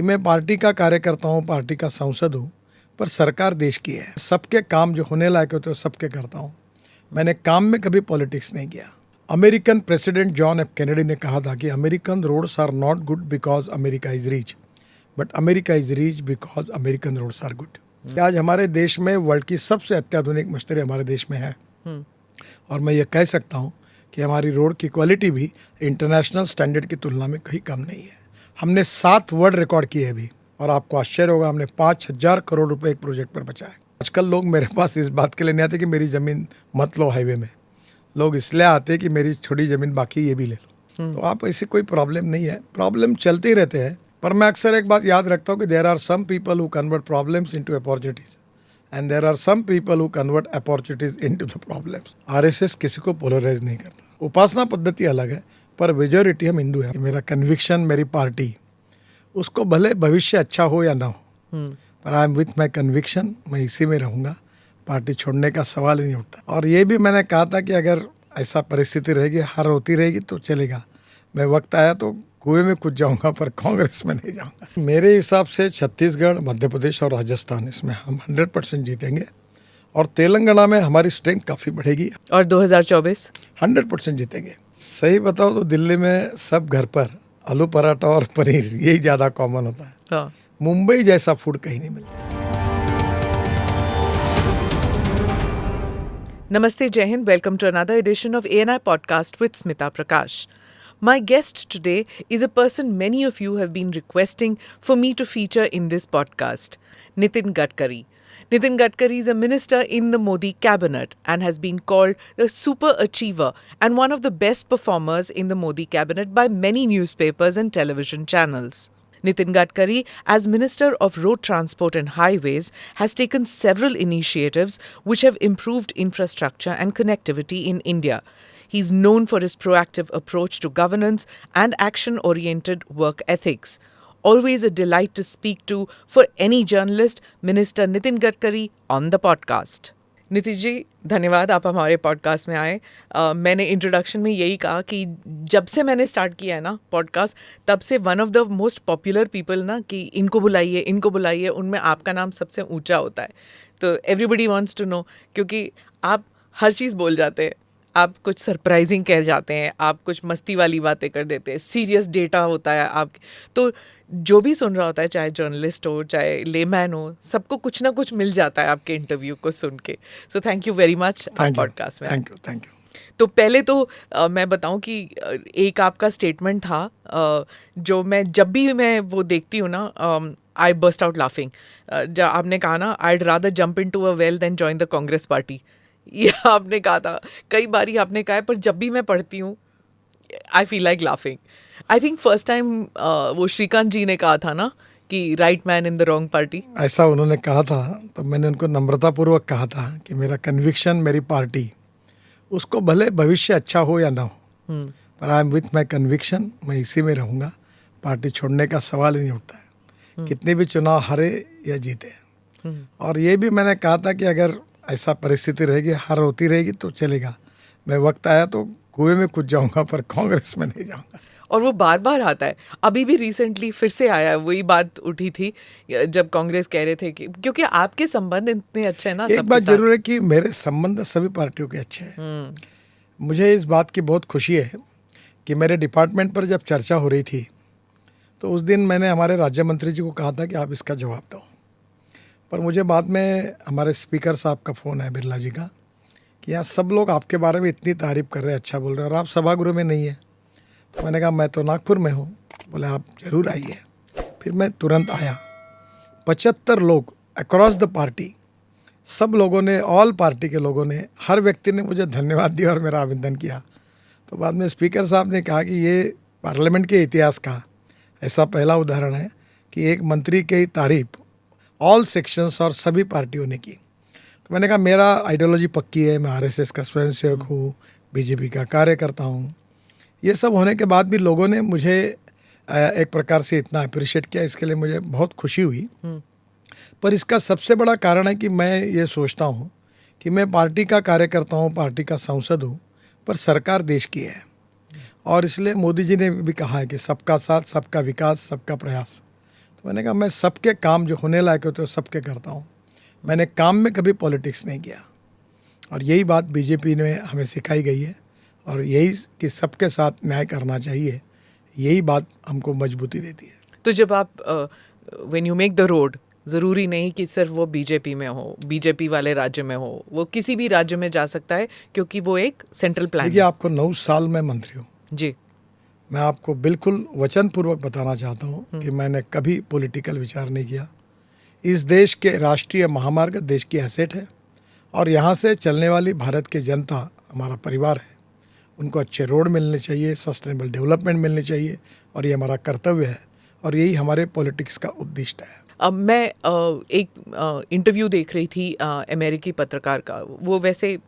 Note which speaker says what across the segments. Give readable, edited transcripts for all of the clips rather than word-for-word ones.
Speaker 1: कि मैं पार्टी का कार्यकर्ता हूँ, पार्टी का सांसद हूँ, पर सरकार देश की है। सबके काम जो होने लायक होते हैं सबके करता हूँ। मैंने काम में कभी पॉलिटिक्स नहीं किया। American president John F Kennedy ने कहा था कि American roads are not good because America is rich, but America is rich because American roads are good. आज हमारे देश में वर्ल्ड की सबसे अत्याधुनिक मशीनरी हमारे देश में है और मैं ये कह सकता हूँ कि हमारी रोड की क्वालिटी भी इंटरनेशनल स्टैंडर्ड की तुलना में कहीं कम नहीं है। हमने 7 वर्ल्ड रिकॉर्ड किए अभी और आपको आश्चर्य होगा हमने 5,000 करोड़ रुपए एक प्रोजेक्ट पर बचाए। आजकल लोग मेरे पास इस बात के लिए नहीं आते कि मेरी ज़मीन मत लो हाईवे में, लोग इसलिए आते कि मेरी छोटी ज़मीन बाकी ये भी ले लो। तो आप ऐसी कोई प्रॉब्लम नहीं है, प्रॉब्लम चलते ही रहते हैं। पर मैं अक्सर एक बात याद रखता हूँ कि there are some people who convert problems into opportunities and there are some people who convert opportunities into the problems. RSS किसी को पोलराइज नहीं करता। उपासना पद्धति अलग है पर मेजॉरिटी हम हिंदू हैं। मेरा कन्विक्शन, मेरी पार्टी, उसको भले भविष्य अच्छा हो या ना हो, पर I am with my conviction, मैं इसी में रहूँगा। पार्टी छोड़ने का सवाल ही नहीं उठता। और ये भी मैंने कहा था कि अगर ऐसा परिस्थिति रहेगी, हार होती रहेगी तो चलेगा, मैं वक्त आया तो कुएं में कूद जाऊंगा पर कांग्रेस में नहीं जाऊंगा। मेरे हिसाब से छत्तीसगढ़, मध्य प्रदेश और राजस्थान, इसमें हम 100% जीतेंगे और तेलंगाना में हमारी स्ट्रेंथ काफ़ी बढ़ेगी।
Speaker 2: और 2024
Speaker 1: 100% जीतेंगे। सही बताओ तो दिल्ली में सब घर पर आलू पराठा और पनीर यही ज़्यादा कॉमन होता है।
Speaker 2: हाँ।
Speaker 1: मुंबई जैसा फूड कहीं नहीं मिलता।
Speaker 2: Namaste, Jai Hind. Welcome to another edition of ANI Podcast with Smita Prakash. My guest today is a person many of you have been requesting for me to feature in this podcast, Nitin Gadkari. Nitin Gadkari is a minister in the Modi cabinet and has been called the super achiever and one of the best performers in the Modi cabinet by many newspapers and television channels. Nitin Gadkari, as Minister of Road Transport and Highways, has taken several initiatives which have improved infrastructure and connectivity in India. He's known for his proactive approach to governance and action-oriented work ethics. Always a delight to speak to for any journalist, Minister Nitin Gadkari on the podcast. Nitin ji, धन्यवाद आप हमारे podcast में आए। मैंने introduction में यही कहा कि जब से मैंने स्टार्ट किया है ना पॉडकास्ट, तब से one of the most popular people ना कि इनको बुलाइए, उनमें आपका नाम सबसे ऊंचा होता है। तो एवरीबडी वांट्स टू नो, क्योंकि आप हर चीज़ बोल जाते हैं, आप कुछ सरप्राइजिंग कह जाते हैं, आप कुछ मस्ती वाली बातें कर देते हैं, सीरियस डेटा होता है आप। तो जो भी सुन रहा होता है, चाहे जर्नलिस्ट हो चाहे लेमैन हो, सबको कुछ ना कुछ मिल जाता है आपके इंटरव्यू को सुन के। So thank you very much podcast में।
Speaker 1: Thank you.
Speaker 2: तो पहले तो मैं बताऊं कि एक आपका स्टेटमेंट था जो जब भी मैं वो देखती हूँ ना, आई बर्स्ट आउट लाफिंग। जब आपने कहा ना, I'd rather jump into a well than join the Congress party, ये आपने कहा था। कई बारी आपने कहा है, पर जब भी मैं पढ़ती हूँ I feel like laughing. I think first time वो श्रीकांत जी ने कहा था ना कि right man in the wrong party.
Speaker 1: ऐसा उन्होंने कहा था तो मैंने उनको नम्रतापूर्वक कहा था कि मेरा कन्विक्शन, मेरी पार्टी, उसको भले भविष्य अच्छा हो या ना हो, पर I am with my conviction, मैं इसी में रहूँगा। पार्टी छोड़ने का सवाल ही नहीं उठता है, कितने भी चुनाव हारे या जीते। और ये भी मैंने कहा था कि अगर ऐसा परिस्थिति रहेगी, हार होती रहेगी तो चलेगा, मैं वक्त आया तो कुएं में कूद जाऊंगा पर कांग्रेस में नहीं जाऊंगा।
Speaker 2: और वो बार बार आता है। अभी भी रिसेंटली फिर से आया, वही बात उठी थी जब कांग्रेस कह रहे थे कि क्योंकि आपके संबंध इतने अच्छे हैं ना।
Speaker 1: एक बात जरूर है कि मेरे संबंध सभी पार्टियों के अच्छे हैं। मुझे इस बात की बहुत खुशी है कि मेरे डिपार्टमेंट पर जब चर्चा हो रही थी तो उस दिन मैंने हमारे राज्य मंत्री जी को कहा था कि आप इसका जवाब दो, पर मुझे बाद में हमारे स्पीकर साहब का फ़ोन है, बिरला जी का, कि यहाँ सब लोग आपके बारे में इतनी तारीफ़ कर रहे हैं, अच्छा बोल रहे हैं, और आप सभागृह में नहीं है। तो मैंने कहा मैं तो नागपुर में हूँ। बोले आप ज़रूर आइए। फिर मैं तुरंत आया। 75 लोग अक्रॉस द पार्टी, सब लोगों ने, ऑल पार्टी के लोगों ने, हर व्यक्ति ने मुझे धन्यवाद दिया और मेरा अभिनंदन किया। तो बाद में स्पीकर साहब ने कहा कि ये पार्लियामेंट के इतिहास का ऐसा पहला उदाहरण है कि एक मंत्री की तारीफ ऑल सेक्शंस और सभी पार्टियों ने की। तो मैंने कहा मेरा आइडियोलॉजी पक्की है, मैं आरएसएस का स्वयंसेवक हूँ, बीजेपी का कार्यकर्ता हूँ। ये सब होने के बाद भी लोगों ने मुझे एक प्रकार से इतना अप्रिशिएट किया, इसके लिए मुझे बहुत खुशी हुई। पर इसका सबसे बड़ा कारण है कि मैं ये सोचता हूँ कि मैं पार्टी का कार्यकर्ता हूँ, पार्टी का सांसद हूँ, पर सरकार देश की है। और इसलिए मोदी जी ने भी कहा है कि सबका साथ, सबका विकास, सबका प्रयास। तो मैंने कहा मैं सबके काम जो होने लायक होते हैं सबके करता हूँ, मैंने काम में कभी पॉलिटिक्स नहीं किया। और यही बात बीजेपी ने हमें सिखाई गई है, और यही कि सबके साथ न्याय करना चाहिए, यही बात हमको मजबूती देती है।
Speaker 2: तो जब आप when you make the road, ज़रूरी नहीं कि सिर्फ वो बीजेपी में हो, बीजेपी वाले राज्य में हो, वो किसी भी राज्य में जा सकता है क्योंकि वो एक सेंट्रल प्लान
Speaker 1: देखिए,
Speaker 2: है।
Speaker 1: आपको 9 साल में मंत्री हूँ,
Speaker 2: जी।
Speaker 1: मैं आपको बिल्कुल वचनपूर्वक बताना चाहता हूँ कि मैंने कभी पॉलिटिकल विचार नहीं किया। इस देश के राष्ट्रीय महामार्ग देश की एसेट है, और यहाँ से चलने वाली भारत की जनता हमारा परिवार है, उनको अच्छे रोड मिलने चाहिए, सस्टेनेबल डेवलपमेंट मिलनी चाहिए, और ये हमारा कर्तव्य है, और यही हमारे पॉलिटिक्स का उद्देश्य है।
Speaker 2: अब मैं एक इंटरव्यू देख रही थी अमेरिकी पत्रकार का, वो वैसे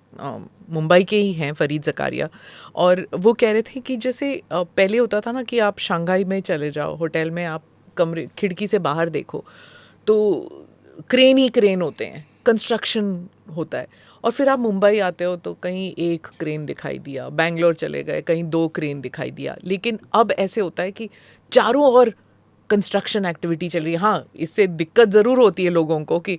Speaker 2: मुंबई के ही हैं, फरीद ज़कारिया, और वो कह रहे थे कि जैसे पहले होता था ना कि आप शंघाई में चले जाओ, होटल में आप कमरे खिड़की से बाहर देखो तो क्रेन ही क्रेन होते हैं, कंस्ट्रक्शन होता है, और फिर आप मुंबई आते हो तो कहीं एक क्रेन दिखाई दिया, बेंगलोर चले गए कहीं 2 क्रेन दिखाई दिया, लेकिन अब ऐसे होता है कि चारों ओर कंस्ट्रक्शन एक्टिविटी चल रही है। हाँ, इससे दिक्कत ज़रूर होती है लोगों को कि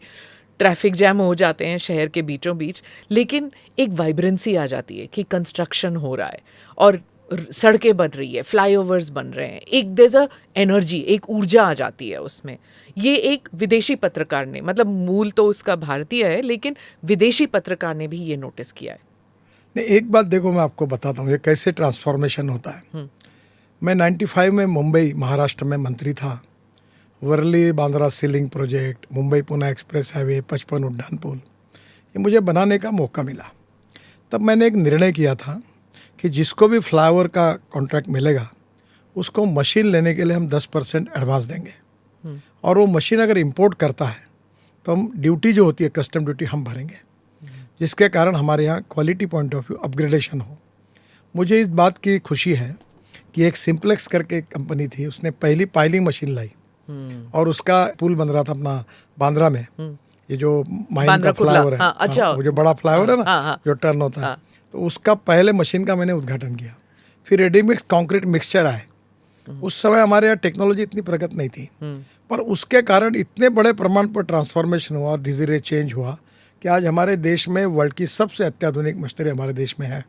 Speaker 2: ट्रैफिक जैम हो जाते हैं शहर के बीचों बीच, लेकिन एक वाइब्रेंसी आ जाती है कि कंस्ट्रक्शन हो रहा है और सड़कें बन रही है, फ्लाईओवर्स बन रहे हैं, एक देयर अ एनर्जी, एक ऊर्जा आ जाती है उसमें। ये एक विदेशी पत्रकार ने, मतलब मूल तो उसका भारतीय है, लेकिन विदेशी पत्रकार ने भी ये नोटिस किया है।
Speaker 1: नहीं, एक बात देखो, मैं आपको बताता हूँ ये कैसे ट्रांसफॉर्मेशन होता है। मैं 95 में मुंबई महाराष्ट्र में मंत्री था। Worli Bandra sea link project, Mumbai Pune express highway, 55 उड्डान पुल, ये मुझे बनाने का मौका मिला। तब मैंने एक निर्णय किया था कि जिसको भी फ्लाईओवर का कॉन्ट्रैक्ट मिलेगा उसको मशीन लेने के लिए हम 10% एडवांस देंगे, और वो मशीन अगर इंपोर्ट करता है तो हम ड्यूटी जो होती है कस्टम ड्यूटी हम भरेंगे, जिसके कारण हमारे यहाँ quality point of view upgradation हो। मुझे इस बात की खुशी है कि एक सिंप्लेक्स करके एक कंपनी थी, उसने पहली पाइलिंग मशीन लाई, और उसका पुल बन रहा था अपना बांद्रा में, ये जो माइन का फ्लाईओवर है,
Speaker 2: हाँ, अच्छा,
Speaker 1: वो जो बड़ा फ्लाईओवर है ना,
Speaker 2: हाँ,
Speaker 1: जो टर्न होता है,
Speaker 2: हाँ।
Speaker 1: तो उसका पहले मशीन का मैंने उद्घाटन किया। फिर रेडीमिक्स कंक्रीट मिक्सचर आए। उस समय हमारे यहाँ टेक्नोलॉजी इतनी प्रगत नहीं थी, पर उसके कारण इतने बड़े प्रमाण पर ट्रांसफॉर्मेशन हुआ और धीरे धीरे चेंज हुआ कि आज हमारे देश में वर्ल्ड की सबसे अत्याधुनिक मशीनरी हमारे देश में है।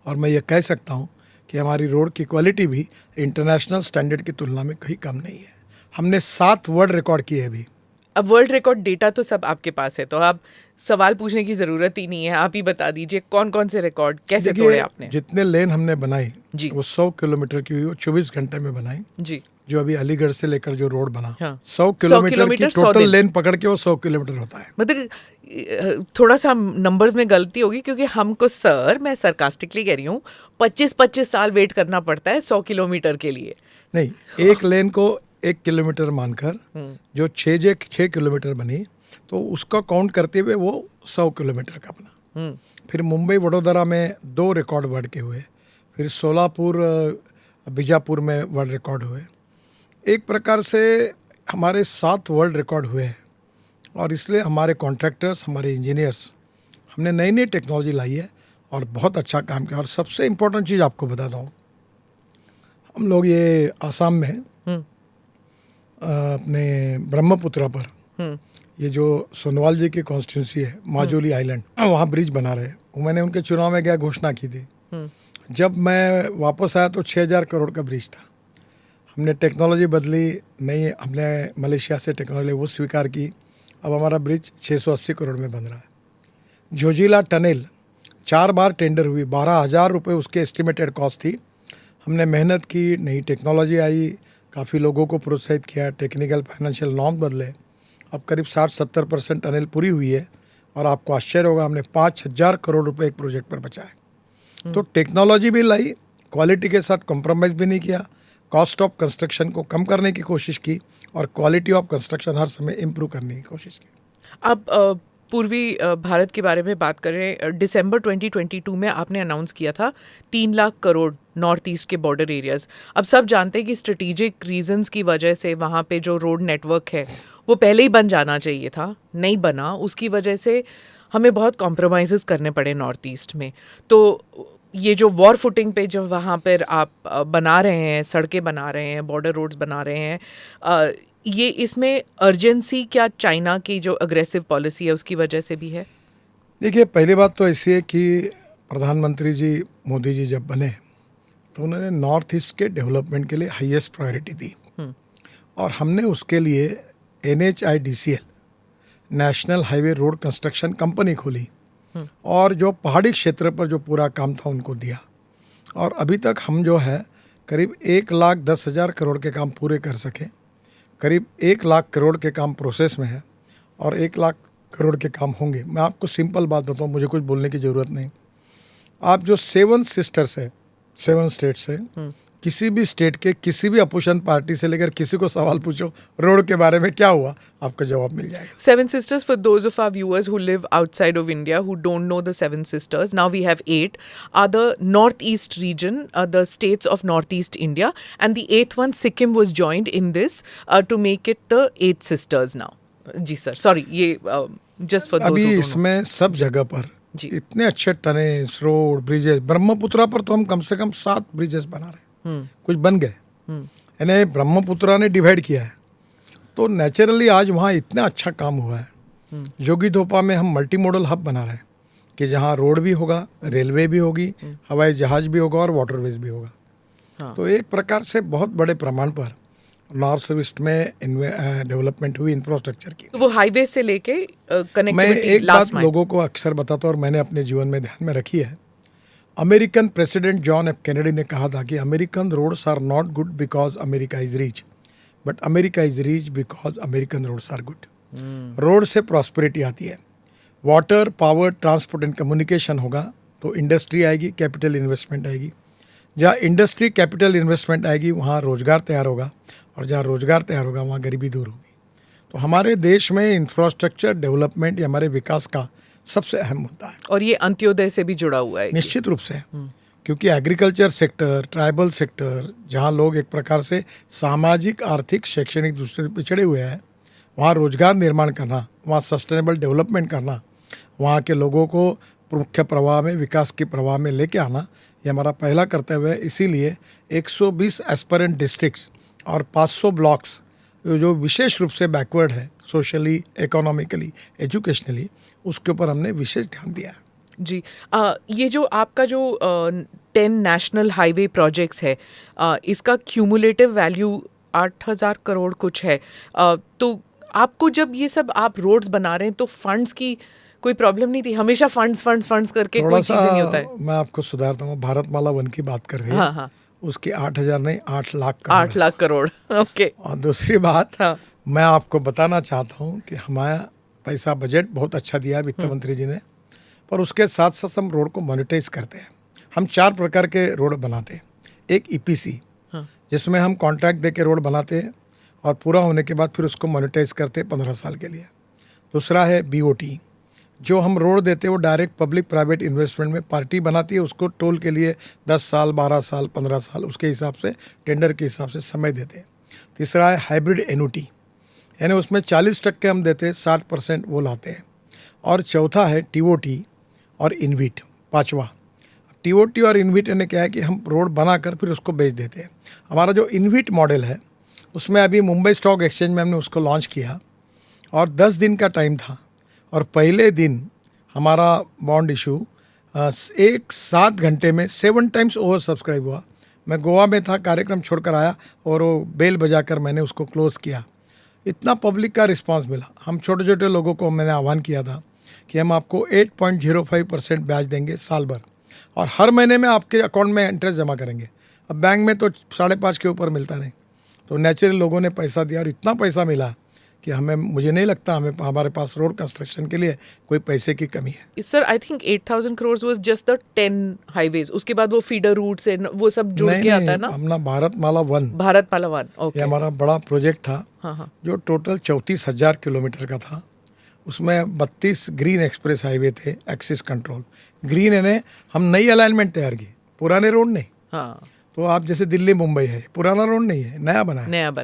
Speaker 1: और मैं ये कह सकता हूँ कि हमारी रोड की क्वालिटी भी इंटरनेशनल स्टैंडर्ड की तुलना में कहीं कम नहीं है। हमने 7 वर्ल्ड रिकॉर्ड किए अभी।
Speaker 2: अब वर्ल्ड रिकॉर्ड डेटा तो सब आपके पास है, तो आप सवाल पूछने की ज़रूरत ही नहीं है, आप ही बता दीजिए कौन कौन से रिकॉर्ड कैसे तोड़े आपने।
Speaker 1: जितने लेन हमने बनाई
Speaker 2: जी।
Speaker 1: वो 100 किलोमीटर की हुई, वो 24 घंटे में बनाई
Speaker 2: जी।
Speaker 1: जो अभी अलीगढ़ से लेकर जो रोड बना,
Speaker 2: हाँ।
Speaker 1: 100 किलोमीटर की
Speaker 2: 100
Speaker 1: टोटल
Speaker 2: दिन।
Speaker 1: लेन पकड़ के वो 100 किलोमीटर होता है।
Speaker 2: मतलब थोड़ा सा नंबर्स में गलती होगी क्योंकि हमको, सर मैं सरकास्टिकली कह रही हूँ, 25-25 साल वेट करना पड़ता है 100 किलोमीटर के लिए।
Speaker 1: नहीं, एक लेन को 1 किलोमीटर मानकर जो 6 किलोमीटर बनी तो उसका काउंट करते हुए वो 100 किलोमीटर का बना। फिर मुंबई वडोदरा में 2 रिकॉर्ड वर्ल्ड के हुए, फिर सोलापुर बीजापुर में वर्ल्ड रिकॉर्ड हुए। एक प्रकार से हमारे 7 वर्ल्ड रिकॉर्ड हुए हैं, और इसलिए हमारे कॉन्ट्रैक्टर्स, हमारे इंजीनियर्स, हमने नई नई टेक्नोलॉजी लाई है और बहुत अच्छा काम किया। और सबसे इम्पोर्टेंट चीज़ आपको बताता हूँ, हम लोग ये आसाम में अपने ब्रह्मपुत्रा पर, ये जो सोनवाल जी की कॉन्स्टिट्यूंसी है, माजुली आइलैंड, वहाँ ब्रिज बना रहे हैं। वो मैंने उनके चुनाव में क्या घोषणा की थी। जब मैं वापस आया तो 6000 करोड़ का ब्रिज था। हमने टेक्नोलॉजी बदली, नहीं, हमने मलेशिया से टेक्नोलॉजी वो स्वीकार की, अब हमारा ब्रिज 680 करोड़ में बन रहा है। जोजिला टनल 4 बार टेंडर हुई, 12,000 रुपये उसके एस्टिमेटेड कॉस्ट थी। हमने मेहनत की, नई टेक्नोलॉजी आई, काफ़ी लोगों को प्रोत्साहित किया, टेक्निकल फाइनेंशियल नॉर्म बदले, अब करीब 60-70% टनल पूरी हुई है। और आपको आश्चर्य होगा, हमने 5,000 करोड़ रुपए एक प्रोजेक्ट पर बचाए। तो टेक्नोलॉजी भी लाई, क्वालिटी के साथ कॉम्प्रोमाइज़ भी नहीं किया, कॉस्ट ऑफ कंस्ट्रक्शन को कम करने की कोशिश की, और क्वालिटी ऑफ कंस्ट्रक्शन हर समय इम्प्रूव करने की कोशिश की।
Speaker 2: अब पूर्वी भारत के बारे में बात करें, दिसंबर 2022 में आपने अनाउंस किया था 3 लाख करोड़ नॉर्थ ईस्ट के बॉर्डर एरियाज़। अब सब जानते हैं कि स्ट्रेटेजिक रीजंस की वजह से वहाँ पे जो रोड नेटवर्क है वो पहले ही बन जाना चाहिए था, नहीं बना, उसकी वजह से हमें बहुत कॉम्प्रोमाइज़ करने पड़े नॉर्थ ईस्ट में। तो ये जो वॉर फुटिंग पे जो वहाँ पर आप बना रहे हैं, सड़कें बना रहे हैं, बॉर्डर रोड्स बना रहे हैं, ये इसमें अर्जेंसी क्या चाइना की जो अग्रेसिव पॉलिसी है उसकी वजह से भी है?
Speaker 1: देखिए, पहली बात तो ऐसी है कि प्रधानमंत्री जी मोदी जी जब बने तो उन्होंने नॉर्थ ईस्ट के डेवलपमेंट के लिए हाईएस्ट प्रायोरिटी दी और हमने उसके लिए NHIDCL national highway road construction company खोली और जो पहाड़ी क्षेत्र पर जो पूरा काम था उनको दिया और अभी तक हम जो है करीब 1,10,000 करोड़ के काम पूरे कर सके। करीब 1 लाख करोड़ के काम प्रोसेस में है और 1 लाख करोड़ के काम होंगे। मैं आपको सिंपल बात बताऊं, मुझे कुछ बोलने की ज़रूरत नहीं। आप जो 7 सिस्टर्स है, 7 स्टेट्स है, किसी भी स्टेट के किसी भी अपोजिशन पार्टी से लेकर किसी को सवाल पूछो रोड के बारे में क्या हुआ, आपको जवाब मिल जाएगा।
Speaker 2: Seven Sisters, for those of our viewers who live outside of India who don't know the Seven Sisters, now we have 8, are the northeast region, the states of northeast India, and the 8th one, Sikkim, was joined in this to make it the 8 sisters now. जी sir, sorry, ये just for those
Speaker 1: अभी
Speaker 2: who don't know.
Speaker 1: इसमें सब जगह पर
Speaker 2: जी.
Speaker 1: इतने अच्छे tonnage road bridges, Brahmaputra पर तो हम कम से कम 7 ब्रिजेस बना रहे हैं, कुछ बन गए। यानी ब्रह्मपुत्रा ने डिवाइड किया है तो नेचुरली आज वहाँ इतना अच्छा काम हुआ है। जोगी धोपा में हम मल्टी मॉडल हब बना रहे हैं कि जहाँ रोड भी होगा, रेलवे भी होगी, हवाई जहाज भी होगा और वाटरवेज भी होगा।
Speaker 2: हाँ.
Speaker 1: तो एक प्रकार से बहुत बड़े प्रमाण पर नॉर्थ ईस्ट में डेवलपमेंट हुई इंफ्रास्ट्रक्चर की।
Speaker 2: तो वो हाईवे से लेके
Speaker 1: मैं
Speaker 2: कनेक्टिविटी
Speaker 1: एक बात
Speaker 2: लास्ट माइल।
Speaker 1: लोगों को अक्सर बताता हूं और मैंने अपने जीवन में ध्यान में रखी है। American president John F Kennedy ने कहा था कि American roads are not good because America is rich, but America is rich because American roads are good. Road से प्रॉस्पेरिटी आती है। Water, power, transport and communication होगा तो इंडस्ट्री आएगी, कैपिटल इन्वेस्टमेंट आएगी। जहाँ इंडस्ट्री कैपिटल इन्वेस्टमेंट आएगी वहाँ रोजगार तैयार होगा और जहाँ रोजगार तैयार होगा वहाँ गरीबी दूर होगी। तो हमारे देश में इंफ्रास्ट्रक्चर डेवलपमेंट ये हमारे विकास का सबसे अहम मुद्दा है
Speaker 2: और ये अंत्योदय से भी जुड़ा हुआ है।
Speaker 1: निश्चित रूप से, क्योंकि एग्रीकल्चर सेक्टर, ट्राइबल सेक्टर, जहाँ लोग एक प्रकार से सामाजिक, आर्थिक, शैक्षणिक दूसरे पिछड़े हुए हैं, वहाँ रोजगार निर्माण करना, वहाँ सस्टेनेबल डेवलपमेंट करना, वहाँ के लोगों को मुख्य प्रवाह में, विकास के प्रवाह में लेके आना, ये हमारा पहला कर्तव्य है। इसीलिए 120 एस्पिरेंट डिस्ट्रिक्ट्स और 500 ब्लॉक्स जो विशेष रूप से बैकवर्ड है सोशली, इकोनॉमिकली, एजुकेशनली, उसके ऊपर हमने विशेष ध्यान दिया है।
Speaker 2: जी, ये जो आपका जो 10 नेशनल हाईवे प्रोजेक्ट्स है, इसका क्यूमुलेटिव वैल्यू 8,000 करोड़ कुछ है। तो आपको जब ये सब आप रोड्स बना रहे हैं तो फंड्स की कोई प्रॉब्लम नहीं थी? हमेशा फंड्स करके कोई चीज़ नहीं होता है।
Speaker 1: मैं आपको सुधारता हूँ, भारतमाला 1 की बात कर रही है।
Speaker 2: हाँ हाँ,
Speaker 1: उसकी 8,000 नहीं 8 लाख करोड़
Speaker 2: 8 लाख करोड़। ओके।
Speaker 1: और दूसरी बात,
Speaker 2: हाँ,
Speaker 1: मैं आपको बताना चाहता हूँ कि हमारा पैसा बजट बहुत अच्छा दिया है वित्त मंत्री जी ने, पर उसके साथ साथ हम रोड को मोनेटाइज करते हैं। हम 4 प्रकार के रोड बनाते हैं। एक EPC, जिसमें हम कॉन्ट्रैक्ट दे के रोड बनाते हैं और पूरा होने के बाद फिर उसको मोनेटाइज करते हैं 15 साल के लिए। दूसरा है BOT, जो हम रोड देते हैं वो डायरेक्ट पब्लिक प्राइवेट इन्वेस्टमेंट में पार्टी बनाती है, उसको टोल के लिए 10 साल, 12 साल, 15 साल उसके हिसाब से, टेंडर के हिसाब से समय देते हैं। तीसरा है हाइब्रिड एन्युटी, यानी उसमें 40% हम देते हैं, 60% वो लाते हैं। और चौथा है TOT और इनविट, 5वां। TOT और इनविट यानी क्या है कि हम रोड बनाकर फिर उसको बेच देते हैं। हमारा जो इनविट मॉडल है उसमें अभी मुंबई स्टॉक एक्सचेंज में हमने उसको लॉन्च किया और 10 दिन का टाइम था और पहले दिन हमारा बॉन्ड इशू 7 घंटे में 7 टाइम्स ओवर सब्सक्राइब हुआ। मैं गोवा में था, कार्यक्रम छोड़कर आया और वो बेल बजाकर मैंने उसको क्लोज़ किया। इतना पब्लिक का रिस्पांस मिला। हम छोटे छोटे लोगों को मैंने आह्वान किया था कि हम आपको 8.05% ब्याज देंगे साल भर और हर महीने में आपके अकाउंट में इंटरेस्ट जमा करेंगे। अब बैंक में तो 5.5 के ऊपर मिलता नहीं, तो नेचुरली लोगों ने पैसा दिया और इतना पैसा मिला कि मुझे नहीं लगता हमारे पास रोड कंस्ट्रक्शन के लिए कोई पैसे की कमी है।
Speaker 2: Sir, I think 8,000 crore was just the 10 highways, उसके बाद वो फीडर रूट्स है वो सब जोड़ के आता है ना?
Speaker 1: हमने भारतमाला 1
Speaker 2: ओके,
Speaker 1: ये हमारा बड़ा प्रोजेक्ट था।
Speaker 2: हाँ,
Speaker 1: जो टोटल 34,000 किलोमीटर का था। उसमें 32 ग्रीन एक्सप्रेस हाईवे थे, एक्सिस कंट्रोल ग्रीन, यानी हम नई अलाइनमेंट तैयार की, पुराने रोड नहीं।
Speaker 2: हाँ,
Speaker 1: तो आप जैसे दिल्ली मुंबई है, पुराना रोड नहीं है, नया बना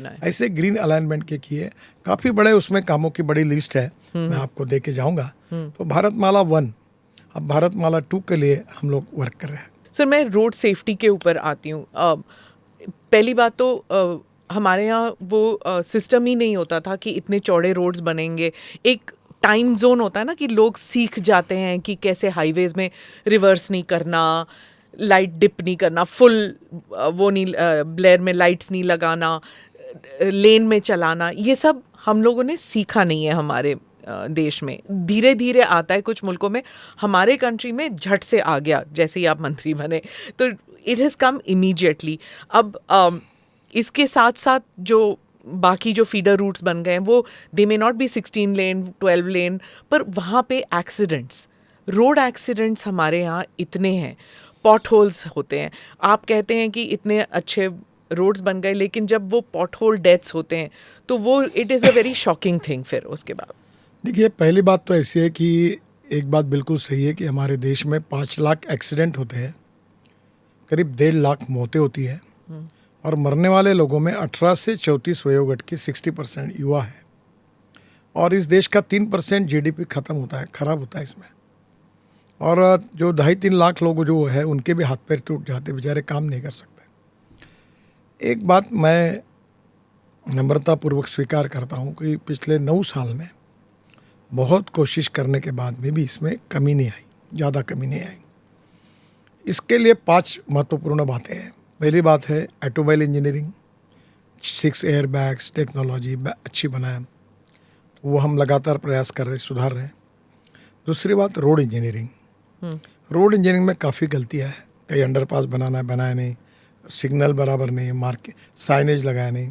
Speaker 1: है। ऐसे ग्रीन अलाइनमेंट के किए, काफ़ी बड़े उसमें कामों की बड़ी लिस्ट है, मैं आपको दे के जाऊँगा। तो भारतमाला 1, अब भारतमाला 2 के लिए हम लोग वर्क कर रहे हैं।
Speaker 2: सर, मैं रोड सेफ्टी के ऊपर आती हूँ। पहली बात तो हमारे यहाँ वो सिस्टम ही नहीं होता था कि इतने चौड़े रोड्स बनेंगे. एक टाइम जोन होता है ना कि लोग सीख जाते हैं कि कैसे हाईवेज में रिवर्स नहीं करना, लाइट डिप नहीं करना, फुल वो नहीं ब्लेयर में लाइट्स नहीं लगाना, लेन में चलाना. ये सब हम लोगों ने सीखा नहीं है हमारे देश में. धीरे धीरे आता है कुछ मुल्कों में. हमारे कंट्री में झट से आ गया जैसे ही आप मंत्री बने, तो इट हैज़ कम इमीडिएटली. अब इसके साथ साथ जो बाकी जो फीडर रूट्स बन गए हैं वो दे मे नॉट बी 16 लेन 12 लेन, पर वहाँ पे एक्सीडेंट्स, रोड एक्सीडेंट्स हमारे यहाँ इतने हैं, पॉट होल्स होते हैं. आप कहते हैं कि इतने अच्छे रोड्स बन गए, लेकिन जब वो पॉट होल डेथ्स होते हैं तो वो it is a very shocking thing. फिर उसके बाद
Speaker 1: देखिए, पहली बात तो ऐसी है कि एक बात बिल्कुल सही है कि हमारे देश में 5 लाख एक्सीडेंट होते हैं, करीब 1.5 लाख मौतें होती है, और मरने वाले लोगों में 18 से 34 वयोगट की 60% युवा है. और इस देश का 3% जीडीपी खराब होता है इसमें. और जो 2.5-3 लाख लोग जो है उनके भी हाथ पैर टूट जाते, बेचारे काम नहीं कर सकते. एक बात मैं नम्रतापूर्वक स्वीकार करता हूँ कि पिछले 9 साल में बहुत कोशिश करने के बाद में भी इसमें कमी नहीं आई, ज़्यादा कमी नहीं आई. इसके लिए 5 महत्वपूर्ण बातें हैं. पहली बात है automobile engineering, 6 air bags technology अच्छी बनाए, वो हम लगातार प्रयास कर रहे, सुधार रहे हैं. दूसरी बात रोड इंजीनियरिंग. रोड इंजीनियरिंग में काफ़ी गलतियाँ हैं. कई अंडरपास बनाया नहीं, सिग्नल बराबर नहीं, मार्क साइनेज लगाया नहीं,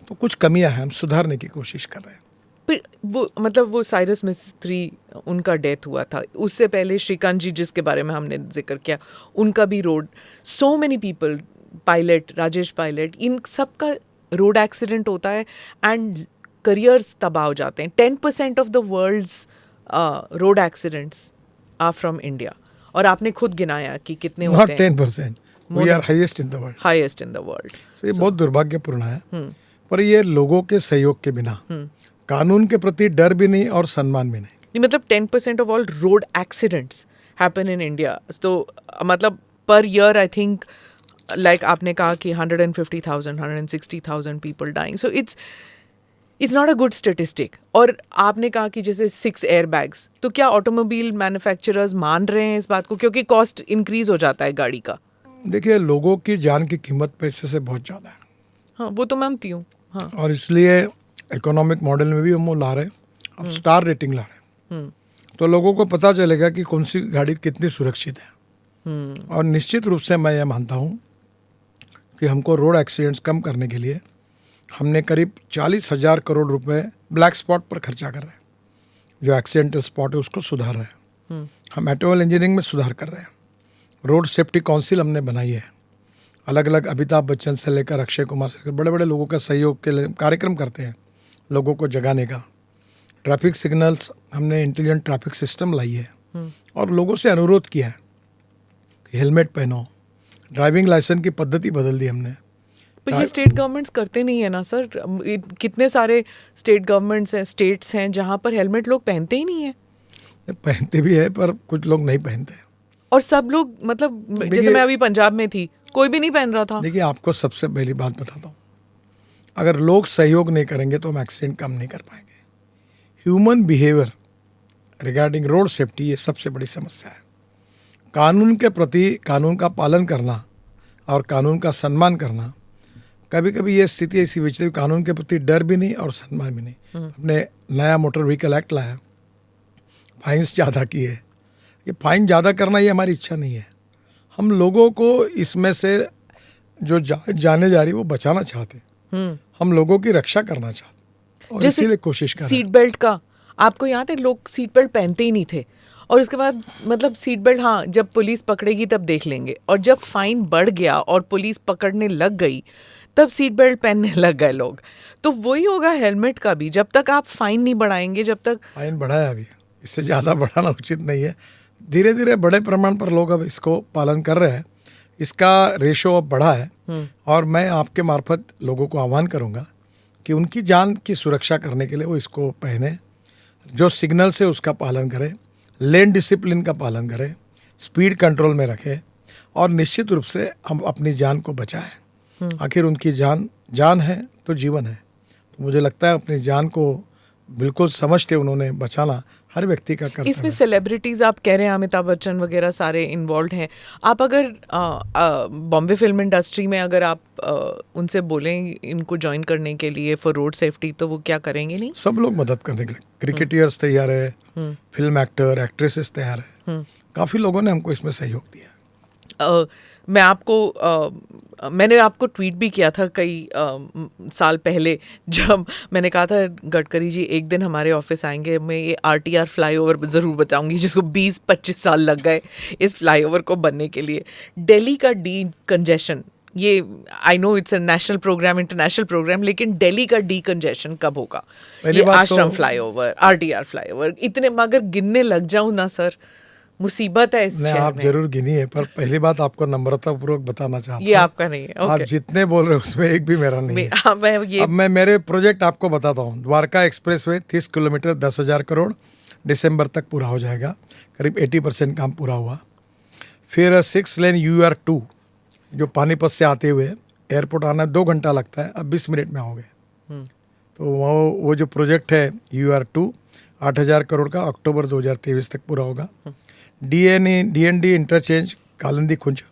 Speaker 1: तो कुछ कमियां हैं, हम सुधारने की कोशिश कर रहे हैं.
Speaker 2: फिर वो मतलब वो साइरस मिस्त्री उनका डेथ हुआ था, उससे पहले श्रीकांत जी जिसके बारे में हमने जिक्र किया, उनका भी road, so many people, Pilot Rajesh Pilot, इन सब का रोड एक्सीडेंट होता है एंड करियर्स तबाह हो जाते हैं. 10% of the world's road accidents are from India. और आपने खुद गिनाया कि कितने होते हैं.
Speaker 1: 10%, we are highest in the world.
Speaker 2: Highest in the world.
Speaker 1: ये बहुत दुर्भाग्यपूर्ण है. पर ये लोगों के सहयोग के बिना, कानून के प्रति डर भी नहीं और सम्मान भी नहीं.
Speaker 2: मतलब 10% of all road accidents happen in India. तो मतलब per year I think, like आपने कहा कि 150,000 160,000 people dying. So it's not a good statistic. और आपने कहा कि जैसे 6 एयर बैग्स, तो क्या ऑटोमोबाइल मैन्युफैक्चरर्स मान रहे हैं इस बात को, क्योंकि कॉस्ट इंक्रीज हो जाता है गाड़ी का.
Speaker 1: देखिए, लोगों की जान की कीमत पैसे से बहुत ज़्यादा है.
Speaker 2: हाँ, वो तो मानती हूँ. हाँ.
Speaker 1: और इसलिए इकोनॉमिक मॉडल में भी हम वो ला रहे हैं. अब स्टार रेटिंग ला रहे हैं, तो लोगों को पता चलेगा कि कौन सी गाड़ी कितनी सुरक्षित है. और निश्चित रूप से मैं ये मानता हूँ कि हमको रोड एक्सीडेंट्स कम करने के लिए हमने करीब 40,000 करोड़ रुपए ब्लैक स्पॉट पर खर्चा कर रहे हैं. जो एक्सीडेंटल स्पॉट है उसको सुधार रहे हैं. हम ऑटोमोबाइल इंजीनियरिंग में सुधार कर रहे हैं. रोड सेफ्टी काउंसिल हमने बनाई है. अलग अलग अमिताभ बच्चन से लेकर अक्षय कुमार से बड़े बड़े लोगों का सहयोग के लिए कार्यक्रम करते हैं, लोगों को जगाने का. ट्रैफिक सिग्नल्स, हमने इंटेलिजेंट ट्रैफिक सिस्टम लाई है. और लोगों से अनुरोध किया है कि हेलमेट पहनो. ड्राइविंग लाइसेंस की पद्धति बदल दी हमने.
Speaker 2: पर ये स्टेट गवर्नमेंट्स करते नहीं है ना सर. कितने सारे स्टेट गवर्नमेंट्स हैं, स्टेट्स हैं जहाँ पर हेलमेट लोग पहनते ही नहीं है.
Speaker 1: पहनते भी है पर कुछ लोग नहीं पहनते.
Speaker 2: और सब लोग, मतलब जैसे मैं अभी पंजाब में थी, कोई भी नहीं पहन रहा था.
Speaker 1: देखिए, आपको सबसे पहली बात बताता हूँ, अगर लोग सहयोग नहीं करेंगे तो हम एक्सीडेंट कम नहीं कर पाएंगे. Human behaviour regarding road safety, ये सबसे बड़ी समस्या है. कानून के प्रति कानून का पालन करना और कानून का सम्मान करना, कभी कभी ये स्थिति ऐसी विचलित है, कानून के प्रति डर भी नहीं और सम्मान भी नहीं. हमने नया मोटर व्हीकल एक्ट लाया, फाइन्स ज़्यादा किए. ये फाइन ज़्यादा करना ये हमारी इच्छा नहीं है. हम लोगों को इसमें से जो जाने जा रही है वो बचाना चाहते हैं. हम लोगों की रक्षा करना चाहते हैं और इसीलिए कोशिश कर रहे हैं.
Speaker 2: सीट बेल्ट का आपको याद है, लोग सीट बेल्ट पहनते ही नहीं थे. और उसके बाद मतलब सीट बेल्ट, हाँ, जब पुलिस पकड़ेगी तब देख लेंगे. और जब फाइन बढ़ गया और पुलिस पकड़ने लग गई तब सीट बेल्ट पहनने लग गए लोग. तो वही होगा हेलमेट का भी. जब तक आप फाइन नहीं बढ़ाएंगे, जब तक
Speaker 1: फाइन बढ़ाया अभी, इससे ज़्यादा बढ़ाना उचित नहीं है. धीरे धीरे बड़े प्रमाण पर लोग अब इसको पालन कर रहे हैं. इसका रेशो अब बढ़ा है. और मैं आपके मार्फत लोगों को आह्वान करूंगा कि उनकी जान की सुरक्षा करने के लिए वो इसको पहने. जो सिग्नल से उसका पालन करें, लेन डिसिप्लिन का पालन करें, स्पीड कंट्रोल में रखें और निश्चित रूप से हम अपनी जान को बचाएं. आखिर उनकी जान जान है तो जीवन है। तो मुझे लगता है अपनी जान को बिल्कुल समझते उन्होंने बचाना हर व्यक्ति का कर्तव्य
Speaker 2: इसमें
Speaker 1: है।
Speaker 2: सेलिब्रिटीज आप कह रहे हैं, अमिताभ बच्चन वगैरह सारे इन्वॉल्व हैं। आप अगर बॉम्बे फिल्म इंडस्ट्री में अगर आप उनसे बोलें इनको ज्वाइन करने के लिए फॉर रोड सेफ्टी, तो वो क्या करेंगे? नहीं,
Speaker 1: सब लोग मदद करने के लिए, क्रिकेटर्स तैयार है, फिल्म एक्टर एक्ट्रेसेस तैयार है, काफ़ी लोगों ने हमको इसमें सहयोग दिया।
Speaker 2: मैंने आपको ट्वीट भी किया था कई साल पहले, जब मैंने कहा था गडकरी जी एक दिन हमारे ऑफिस आएंगे, मैं ये RTR फ्लाईओवर ज़रूर बताऊंगी जिसको 20-25 साल लग गए इस फ्लाईओवर को बनने के लिए। दिल्ली का डी कंजेशन, ये I know it's a national programme, international programme, लेकिन दिल्ली का डी कंजेशन कब होगा?
Speaker 1: पहली
Speaker 2: ये
Speaker 1: बात
Speaker 2: आश्रम
Speaker 1: तो-
Speaker 2: फ्लाईओवर, RTR फ्लाईओवर, इतने मगर गिनने लग जाऊं ना सर, मुसीबत है इस
Speaker 1: नहीं,
Speaker 2: शहर
Speaker 1: आप
Speaker 2: में।
Speaker 1: जरूर गिनिए, पर पहली बात आपको नम्रतापूर्वक बताना चाहता
Speaker 2: ये
Speaker 1: हूं,
Speaker 2: आपका नहीं है,
Speaker 1: आप
Speaker 2: ओके।
Speaker 1: जितने बोल रहे हो उसमें एक भी मेरा नहीं है।
Speaker 2: मैं ये
Speaker 1: अब मैं मेरे प्रोजेक्ट आपको बताता हूँ। द्वारका एक्सप्रेसवे 30 किलोमीटर 10,000 करोड़ दिसंबर तक पूरा हो जाएगा, करीब 80% काम पूरा हुआ। फिर 6 लेन UR2 जो पानीपत से आते हुए एयरपोर्ट आना 2 घंटा लगता है, अब 20 मिनट में आओगे। तो वो जो प्रोजेक्ट है UR2 8,000 करोड़ का अक्टूबर 2023 तक पूरा होगा। DND interchange Kalindi Kunj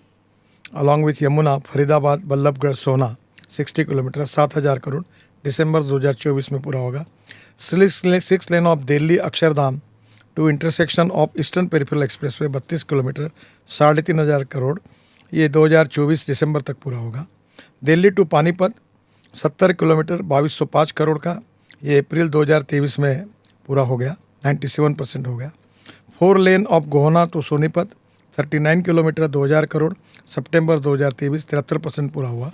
Speaker 1: along with Yamuna Faridabad Ballabhgarh सोना 60 किलोमीटर 7,000 करोड़ दिसंबर 2024 में पूरा होगा। 6 lane of Delhi Akshardham to intersection of eastern peripheral expressway 32 kilometre 3,500 crore, ये 2024 दिसंबर तक पूरा होगा। दिल्ली टू पानीपत 70 किलोमीटर 2,205 करोड़ का, ये अप्रैल 2023 में पूरा हो गया, 97% हो गया। 4 lane of Gohana to Sonipat 39 kilometre 2,000 crore, सितंबर 2023 73% पूरा हुआ।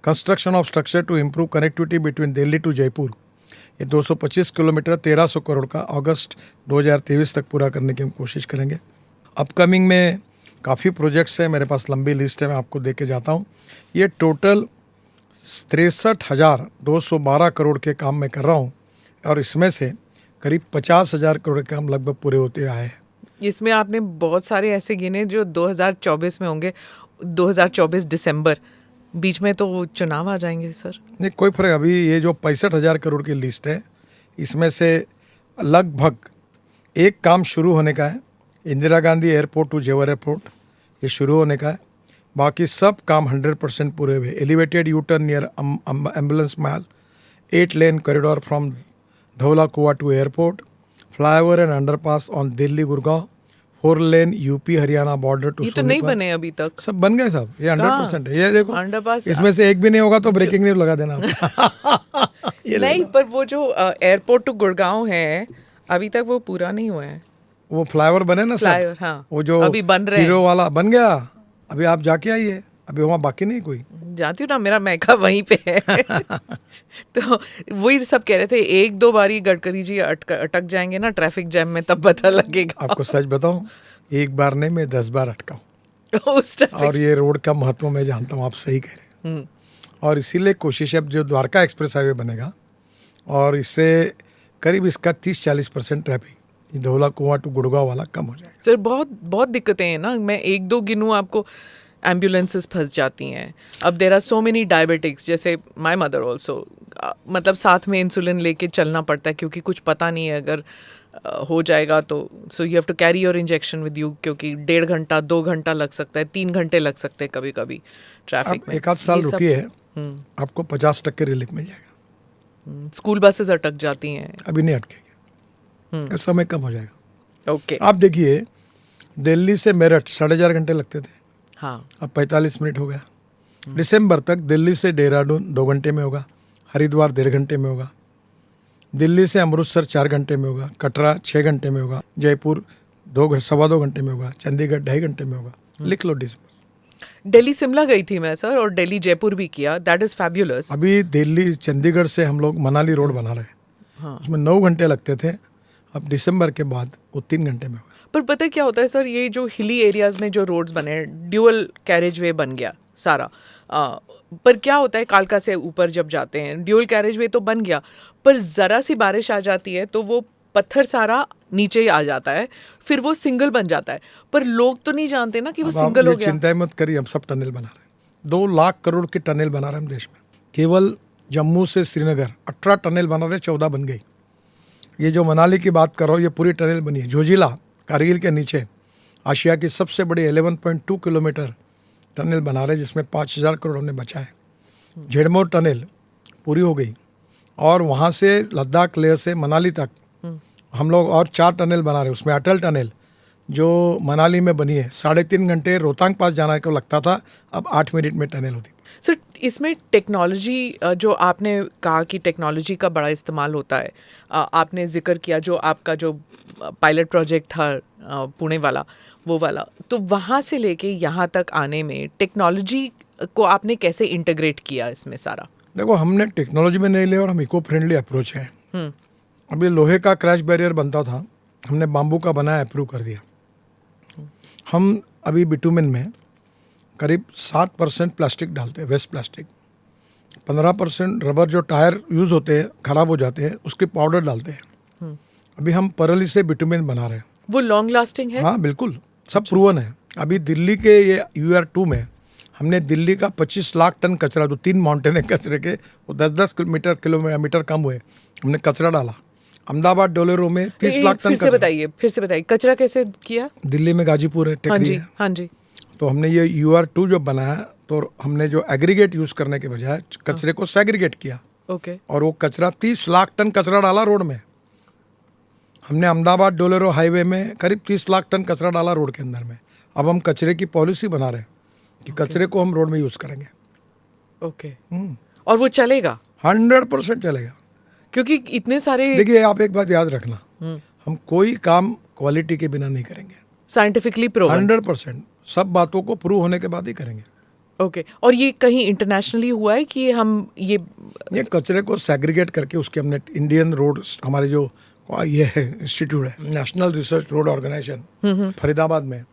Speaker 1: Construction of structure to improve connectivity between Delhi to Jaipur, ये 225 किलोमीटर 1,300 करोड़ का अगस्त 2023 तक पूरा करने की हम कोशिश करेंगे। अपकमिंग में काफ़ी प्रोजेक्ट्स हैं मेरे पास, लंबी लिस्ट है, मैं आपको दे के जाता हूँ। ये टोटल 63,212 करोड़ के काम मैं कर रहा हूँ, और इसमें से करीब 50,000 करोड़ के काम लगभग पूरे होते आए हैं।
Speaker 2: इसमें आपने बहुत सारे ऐसे गिने जो 2024 में होंगे, 2024 दिसंबर, बीच में तो वो चुनाव आ जाएंगे सर।
Speaker 1: नहीं, कोई फर्क, अभी ये जो 65,000 करोड़ की लिस्ट है, इसमें से लगभग एक काम शुरू होने का है, इंदिरा गांधी एयरपोर्ट टू जेवर एयरपोर्ट, ये शुरू होने का है। बाकी सब काम 100% पूरे हुए। Elevated U turn near Ambience Mall, 8 lane corridor from Dhaula Kuan to airport, flyover and underpass on Delhi Gurgaon, 4 lane UP Haryana border to
Speaker 2: ये तो नहीं बने अभी तक।
Speaker 1: सब बन गए सब, ये 100% है। ये देखो
Speaker 2: अंडरपास
Speaker 1: इसमें से एक भी नहीं होगा तो ब्रेकिंग न्यूज लगा देना आप। ये ले
Speaker 2: नहीं,
Speaker 1: लो।
Speaker 2: पर वो जो एयरपोर्ट टू गुड़गांव है अभी तक वो पूरा नहीं हुआ है।
Speaker 1: वो फ्लाईओवर बने ना
Speaker 2: फ्लाईओवर,
Speaker 1: सर,
Speaker 2: हाँ,
Speaker 1: वो जो
Speaker 2: अभी बन रहे हैं।
Speaker 1: हीरो वाला बन गया, अभी आप जाके आइए, अभी वहाँ बाकी नहीं कोई।
Speaker 2: जाती हूँ ना, मेरा मैका वहीं पे है। तो वही सब कह रहे थे, 1-2 बारी गडकरी जी अटक जाएंगे ना ट्रैफिक जैम में, तब पता लगेगा।
Speaker 1: आपको सच बताऊं, एक बार नहीं, मैं 10 बार अटका हूँ।
Speaker 2: उस traffic-
Speaker 1: और ये रोड का महत्व मैं जानता हूँ, आप सही कह रहे हैं। और इसीलिए कोशिश है, अब जो द्वारका एक्सप्रेस हाईवे बनेगा, और इससे करीब इसका 30-40% ट्रैफिक धौला कुआं टू गुड़गांव वाला कम हो जाएगा।
Speaker 2: सर बहुत बहुत दिक्कतें हैं ना, मैं 1-2 गिनूँ आपको। एम्बुलेंसेस फंस जाती हैं, अब there are so many diabetics, जैसे माय मदर ऑल्सो, मतलब साथ में इंसुलिन लेके चलना पड़ता है क्योंकि कुछ पता नहीं है, अगर हो जाएगा तो so you have to carry your injection with you, क्योंकि 1.5 घंटा 2 घंटा लग सकता है, 3 घंटे लग सकते हैं कभी कभी ट्रैफिक
Speaker 1: आप
Speaker 2: में।
Speaker 1: 1 आध साल
Speaker 2: ये सब-
Speaker 1: रुकिए, आपको 50% रिलीफ मिल जाएगा।
Speaker 2: स्कूल बसेस अटक जाती हैं।
Speaker 1: अभी नहीं अटकेगा, समय कम हो जाएगा।
Speaker 2: ओके,
Speaker 1: आप देखिए, दिल्ली से मेरठ 4.5 घंटे लगते थे,
Speaker 2: हाँ,
Speaker 1: अब 45 मिनट हो गया। दिसंबर तक दिल्ली से देहरादून 2 घंटे में होगा, हरिद्वार 1.5 घंटे में होगा, दिल्ली से अमृतसर 4 घंटे में होगा, कटरा 6 घंटे में होगा, जयपुर 2-2.25 घंटे में होगा, चंडीगढ़ 2.5 घंटे में होगा। लिख लो दिसंबर।
Speaker 2: दिल्ली शिमला गई थी मैं सर, और दिल्ली जयपुर भी किया, दैट इज फैब्यूलस।
Speaker 1: अभी दिल्ली चंडीगढ़ से हम लोग मनाली रोड बना रहे हैं,
Speaker 2: हाँ,
Speaker 1: उसमें 9 घंटे लगते थे, अब दिसंबर के बाद वो 3 घंटे में होगा।
Speaker 2: पर पता है क्या होता है सर, ये जो हिली एरियाज में जो रोड्स बने, ड्यूअल कैरेज वे बन गया सारा, पर क्या होता है कालका से ऊपर जब जाते हैं, ड्यूअल कैरेज वे तो बन गया, पर ज़रा सी बारिश आ जाती है तो वो पत्थर सारा नीचे ही आ जाता है, फिर वो सिंगल बन जाता है, पर लोग तो नहीं जानते ना कि वो
Speaker 1: अब आप
Speaker 2: सिंगल हो
Speaker 1: ये
Speaker 2: गया।
Speaker 1: चिंता मत करिए, हम सब टनल बना रहे हैं, 2 लाख करोड़ के टनल बना रहे हैं हम देश में। केवल जम्मू से श्रीनगर 18 टनल बना रहे, 14 बन गई। ये जो मनाली की बात कर रहा हूँ, ये पूरी टनल बनी है। जोजिला कारगिल के नीचे आशिया की सबसे बड़ी 11.2 किलोमीटर टनल बना रहे, जिसमें 5,000 करोड़ हमने बचाए। झेड़मोर टनल पूरी हो गई, और वहाँ से लद्दाख लेह से मनाली तक हम लोग और 4 टनल बना रहे। उसमें अटल टनल जो मनाली में बनी है, 3.5 घंटे रोहतांग पास जाना को लगता था, अब 8 मिनट में टनल होती।
Speaker 2: सर, इसमें टेक्नोलॉजी, जो आपने कहा कि टेक्नोलॉजी का बड़ा इस्तेमाल होता है, आपने जिक्र किया जो आपका जो पायलट प्रोजेक्ट था पुणे वाला, वो वाला, तो वहाँ से लेके यहाँ तक आने में टेक्नोलॉजी को आपने कैसे इंटीग्रेट किया इसमें सारा?
Speaker 1: देखो, हमने टेक्नोलॉजी में नहीं लिया और हम इको फ्रेंडली अप्रोच है। अभी लोहे का क्रैश बैरियर बनता था, हमने बाम्बू का बनाया, अप्रूव कर दिया। हम अभी बिटुमेन में करीब 7% प्लास्टिक डालते हैं, वेस्ट प्लास्टिक। 15% रबर, जो टायर यूज़ होते हैं ख़राब हो जाते हैं, उसके पाउडर डालते हैं। अभी हम परली से बिटुमेन बना रहे हैं।
Speaker 2: वो लॉन्ग लास्टिंग है?
Speaker 1: हाँ बिल्कुल, सब प्रूवन है। अभी दिल्ली के ये UR2 में हमने दिल्ली का 25 लाख टन कचरा, जो 3 माउंटेन है कचरे के, वो 10-10 किलोमीटर कम हुए, हमने कचरा डाला। अहमदाबाद डोलेरो में 30 लाख टन
Speaker 2: फिर से बताइए कचरा कैसे किया?
Speaker 1: दिल्ली में गाजीपुर है, टेकरी है।
Speaker 2: हाँ जी।
Speaker 1: तो हमने ये UR2 जो बनाया, तो हमने जो एग्रीगेट यूज़ करने के बजाय कचरे को सेग्रीगेट किया।
Speaker 2: ओके।
Speaker 1: और वो कचरा 30 लाख टन कचरा डाला रोड में। हमने अहमदाबाद डोलेरो हाईवे में करीब 30 लाख टन कचरा डाला रोड के अंदर में। अब हम कचरे की पॉलिसी बना रहे हैं कि कचरे को हम रोड में यूज़ करेंगे।
Speaker 2: ओके। और वो चलेगा?
Speaker 1: 100% चलेगा।
Speaker 2: क्योंकि इतने सारे,
Speaker 1: देखिए आप एक बात याद रखना, हम कोई काम क्वालिटी के बिना नहीं करेंगे।
Speaker 2: Scientifically proven?
Speaker 1: 100%। सब बातों को प्रूव होने के बाद ही करेंगे।
Speaker 2: ओके। और ये कहीं इंटरनेशनली हुआ है कि हम ये
Speaker 1: कचरे को सेग्रीगेट करके उसके हमने इंडियन रोड, हमारे जो ये है इंस्टीट्यूट है, national research road organisation Faridabad में,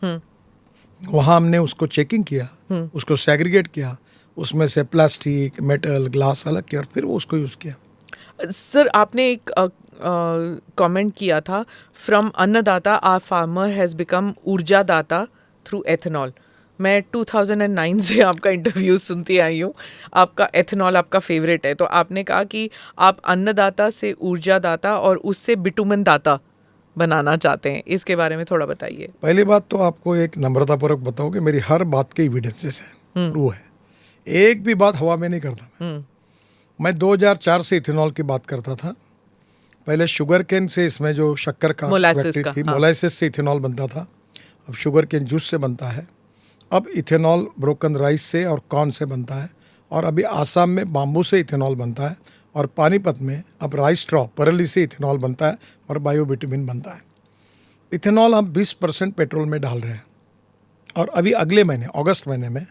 Speaker 1: वहाँ हमने उसको चेकिंग किया, उसको सेग्रीगेट किया, उसमें से प्लास्टिक, मेटल, ग्लास अलग किया, और फिर वो उसको यूज़ किया।
Speaker 2: सर, आपने एक कमेंट किया था, फ्रॉम अन्नदाता आवर फार्मर हैज़ बिकम ऊर्जादाता थ्रू एथेनॉल। मैं 2009 से आपका इंटरव्यू सुनती आई हूँ, आपका एथेनॉल आपका फेवरेट है। तो आपने कहा कि आप अन्नदाता से ऊर्जादाता और उससे बिटुमन दाता बनाना चाहते हैं। इसके बारे में थोड़ा बताइए।
Speaker 1: पहली बात तो आपको एक नम्रतापूर्वक बताओ कि मेरी हर बात के एविडेंसेस है, प्रूव है। एक भी बात हवा में नहीं करता मैं 2004 से इथेनॉल की बात करता था। पहले शुगर केन से, इसमें जो शक्कर का फैक्ट्री थी, मोलाइसिस से इथेनॉल बनता था। अब शुगर केन जूस से बनता है। अब इथेनॉल ब्रोकन राइस से और कॉर्न से बनता है। और अभी आसाम में बाम्बू से इथेनॉल बनता है। और पानीपत में अब राइस स्ट्रॉ, परली से इथेनॉल बनता है और बायोबिटुमिन बनता है। इथेनॉल हम 20% पेट्रोल में डाल रहे हैं। और अभी अगले महीने, अगस्त महीने में,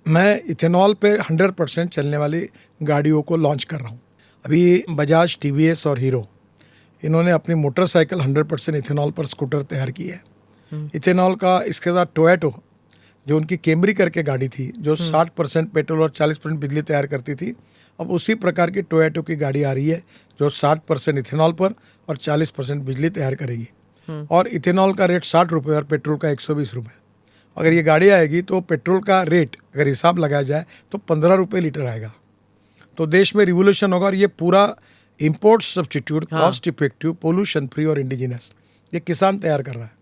Speaker 1: मैं इथेनॉल पे 100% चलने वाली गाड़ियों को लॉन्च कर रहा हूँ। अभी बजाज, TVS और हीरो, इन्होंने अपनी मोटरसाइकिल 100% इथेनॉल पर स्कूटर तैयार की है। इथेनॉल का इसके साथ टोयोटो, जो उनकी कैमरी करके गाड़ी थी, जो 60% पेट्रोल और 40% बिजली तैयार करती थी, अब उसी प्रकार की टोयोटो की गाड़ी आ रही है जो 60% इथेनॉल पर और 40% बिजली तैयार करेगी। और इथेनॉल का रेट 60 रुपये और पेट्रोल का 120 रुपये। अगर ये गाड़ी आएगी तो पेट्रोल का रेट अगर हिसाब लगाया जाए तो 15 रुपये लीटर आएगा। तो देश में रिवोल्यूशन होगा। और ये पूरा import substitute, cost effective, pollution free और इंडिजिनस, ये किसान तैयार कर रहा है।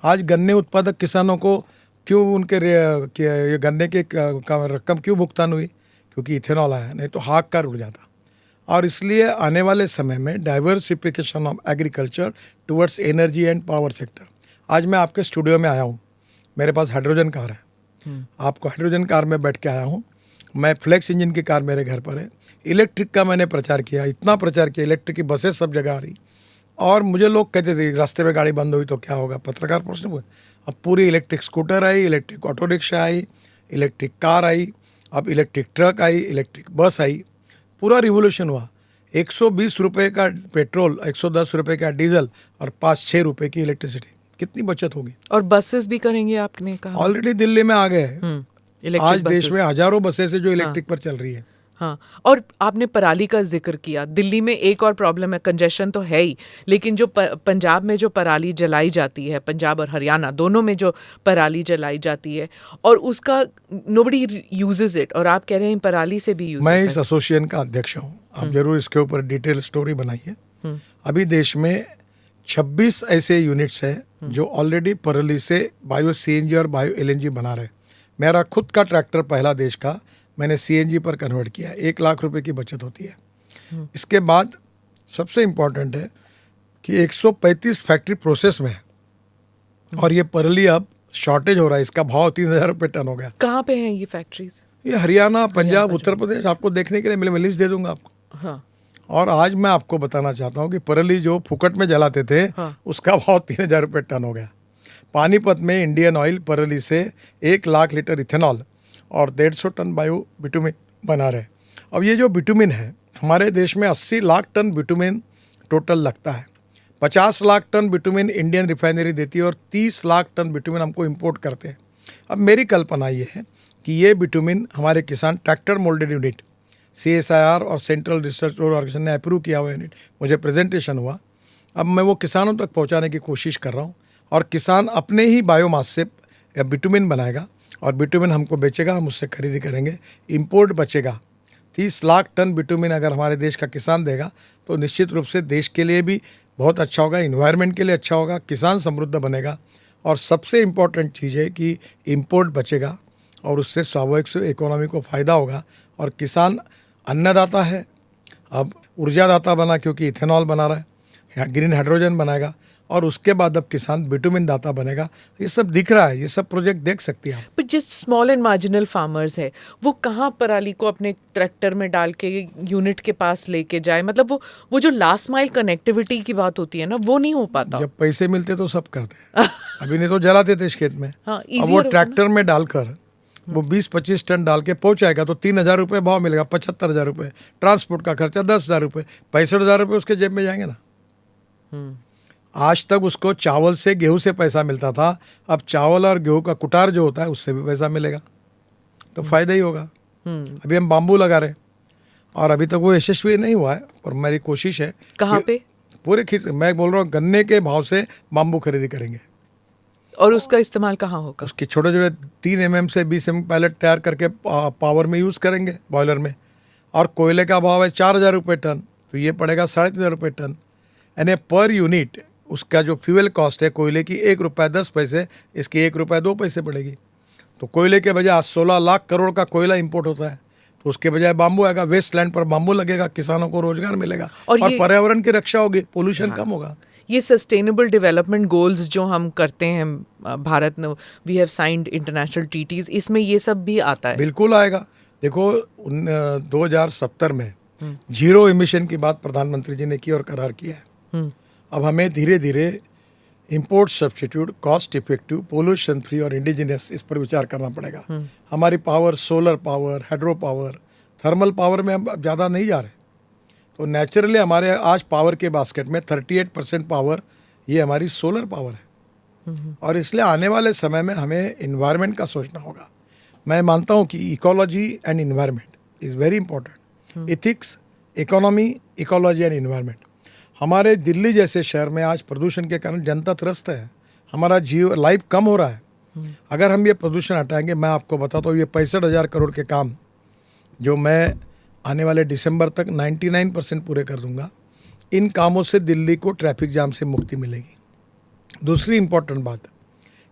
Speaker 1: आज गन्ने उत्पादक किसानों को क्यों उनके ये गन्ने के रकम क्यों भुगतान हुई? क्योंकि इथेनॉल आया, नहीं तो हाक का रुक जाता। और इसलिए आने वाले समय में diversification of agriculture towards energy and power sector. आज मैं आपके स्टूडियो में आया हूँ, मेरे पास हाइड्रोजन कार है, आपको हाइड्रोजन कार में बैठ के आया हूँ। मैं फ्लेक्स इंजन की कार मेरे घर पर है। इलेक्ट्रिक का मैंने प्रचार किया, इतना प्रचार किया, इलेक्ट्रिक की बसें सब जगह आ रही। और मुझे लोग कहते थे रास्ते में गाड़ी बंद हुई तो क्या होगा, पत्रकार प्रश्न हुए। अब पूरी इलेक्ट्रिक स्कूटर आई, इलेक्ट्रिक ऑटो रिक्शा आई, इलेक्ट्रिक कार आई, अब इलेक्ट्रिक ट्रक आई, इलेक्ट्रिक बस आई। पूरा रिवोल्यूशन हुआ। 120 रुपये का पेट्रोल, 110 रुपये का डीजल और 5-6 रुपये की इलेक्ट्रिसिटी, कितनी बचत होगी।
Speaker 2: और बसेस भी करेंगे आपने कहा?
Speaker 1: ऑलरेडी दिल्ली में आ गए। आज देश में हजारों बसें से जो इलेक्ट्रिक पर चल रही है।
Speaker 2: हाँ, और आपने पराली का जिक्र किया। दिल्ली में एक और प्रॉब्लम है, कंजेशन तो है ही, लेकिन जो पंजाब में जो पराली जलाई जाती है, पंजाब और हरियाणा दोनों में जो पराली जलाई जाती है, और उसका नोबडी यूजेस इट, और आप कह रहे हैं पराली से भी यूज
Speaker 1: मैं
Speaker 2: होता
Speaker 1: इस
Speaker 2: है।
Speaker 1: एसोसिएशन का अध्यक्ष हूँ। आप जरूर इसके ऊपर डिटेल स्टोरी बनाइए। अभी देश में 26 ऐसे यूनिट्स हैं जो ऑलरेडी पराली से बायो सीएनजी और बायो एलएनजी बना रहे हैं। मेरा खुद का ट्रैक्टर पहला देश का मैंने सीएनजी पर कन्वर्ट किया, 1 लाख रुपए की बचत होती है। इसके बाद सबसे इम्पोर्टेंट है कि 135 फैक्ट्री प्रोसेस में है, और ये पराली अब शॉर्टेज हो रहा है, इसका भाव 3,000 रुपये टन हो गया।
Speaker 2: कहाँ पे हैं ये फैक्ट्रीज?
Speaker 1: ये हरियाणा, पंजाब, उत्तर प्रदेश, आपको देखने के लिए मैं लिस्ट दे दूंगा आपको।
Speaker 2: हाँ,
Speaker 1: और आज मैं आपको बताना चाहता हूँ कि पराली जो फुकट में जलाते थे,
Speaker 2: हाँ।
Speaker 1: उसका भाव 3,000 रुपये टन हो गया। पानीपत में इंडियन ऑयल पराली से 1 लाख लीटर इथेनॉल और 150 टन बायो बिटुमिन बना रहे। अब ये जो बिटुमिन है, हमारे देश में 80 लाख टन बिटुमिन टोटल लगता है। 50 lakh ton bitumen Indian refinery देती है और 30 लाख टन बिटुमिन हमको इंपोर्ट करते हैं। अब मेरी कल्पना ये है कि ये बिटुमिन हमारे किसान ट्रैक्टर मोल्डेड यूनिट, CSIR और सेंट्रल रिसर्च ऑर्गेनाइजेशन ने अप्रूव किया हुआ यूनिट, मुझे प्रेजेंटेशन हुआ। अब मैं वो किसानों तक पहुंचाने की कोशिश कर रहा हूं, और किसान अपने ही बायोमास से बिटुमिन बनाएगा और बिटुमिन हमको बेचेगा, हम उससे खरीदी करेंगे, इंपोर्ट बचेगा। 30 लाख टन बिटुमिन अगर हमारे देश का किसान देगा तो निश्चित रूप से देश के लिए भी बहुत अच्छा होगा, इन्वायरमेंट के लिए अच्छा होगा, किसान समृद्ध बनेगा, और सबसे इम्पॉर्टेंट चीज़ है कि इंपोर्ट बचेगा और उससे स्वाभाविक से इकोनॉमी को फ़ायदा होगा। और किसान अन्नदाता है, अब ऊर्जादाता बना क्योंकि इथेनॉल बना रहा है, ग्रीन हाइड्रोजन बनाएगा, और उसके बाद अब किसान बिटुमिन दाता बनेगा। ये सब दिख रहा है, ये सब प्रोजेक्ट देख सकती हैं आप।
Speaker 2: पर जिस स्मॉल एंड मार्जिनल फार्मर्स है, वो कहाँ पराली को अपने ट्रैक्टर में डाल के यूनिट के पास लेके जाए? मतलब वो जो लास्ट माइल कनेक्टिविटी की बात होती है ना, वो नहीं हो पाता।
Speaker 1: जब पैसे मिलते तो सब करते हैं। अभी नहीं तो जलाते थे इस खेत में।
Speaker 2: हाँ,
Speaker 1: अब
Speaker 2: easier
Speaker 1: वो
Speaker 2: होता
Speaker 1: ट्रैक्टर में डालकर वो 20-25 टन डाल के पहुंचाएगा तो 3,000 रुपये भाव मिलेगा, 75,000 रुपये ट्रांसपोर्ट का खर्चा, 10,000 रुपये, 65,000 रुपये उसके जेब में जाएंगे ना। आज तक उसको चावल से, गेहूं से पैसा मिलता था, अब चावल और गेहूं का कुटार जो होता है उससे भी पैसा मिलेगा, तो फायदा ही होगा। अभी हम बाम्बू लगा रहे हैं और अभी तक वो यशस्वी नहीं हुआ है, पर मेरी कोशिश है।
Speaker 2: कहाँ पे?
Speaker 1: पूरे मैं बोल रहा हूँ गन्ने के भाव से बाम्बू खरीदी करेंगे,
Speaker 2: और उसका इस्तेमाल कहाँ होगा?
Speaker 1: उसके छोटे छोटे 3 mm से 20 mm पैलेट तैयार करके पावर में यूज़ करेंगे, बॉयलर में। और कोयले का भाव है 4,000 रुपये टन, तो ये पड़ेगा 3,500 रुपये टन, यानी पर यूनिट उसका जो फ्यूल कॉस्ट है कोयले की 1 रुपया 10 पैसे, इसकी 1 रुपया 2 पैसे पड़ेगी। तो कोयले के बजाय 16 लाख करोड़ का कोयला इंपोर्ट होता है, तो उसके बजाय बाम्बू आएगा, वेस्ट लैंड पर बाम्बू लगेगा, किसानों को रोजगार मिलेगा और पर्यावरण की रक्षा होगी, पोल्यूशन कम होगा।
Speaker 2: ये सस्टेनेबल डेवलपमेंट गोल्स जो हम करते हैं भारत में, we have signed international treaties, इसमें ये सब भी आता है?
Speaker 1: बिल्कुल आएगा। देखो 2070 में 0 एमिशन की बात प्रधानमंत्री जी ने की और करार किया है। अब हमें धीरे धीरे import substitute, cost effective, pollution free और इंडिजिनस, इस पर विचार करना पड़ेगा। हमारी power, solar power, hydro power, thermal power में हम ज़्यादा नहीं जा रहे, तो नेचुरली हमारे आज पावर के बास्केट में 38% पावर ये हमारी सोलर पावर है। और इसलिए आने वाले समय में हमें इन्वायरमेंट का सोचना होगा। मैं मानता हूँ कि ecology and environment is very important. Ethics, economy, ecology and environment. हमारे दिल्ली जैसे शहर में आज प्रदूषण के कारण जनता त्रस्त है, हमारा लाइफ कम हो रहा है। अगर हम ये प्रदूषण हटाएंगे, मैं आपको बताता हूँ, ये 65,000 करोड़ के काम जो मैं आने वाले दिसंबर तक 99% पूरे कर दूंगा, इन कामों से दिल्ली को ट्रैफिक जाम से मुक्ति मिलेगी। दूसरी इम्पोर्टेंट बात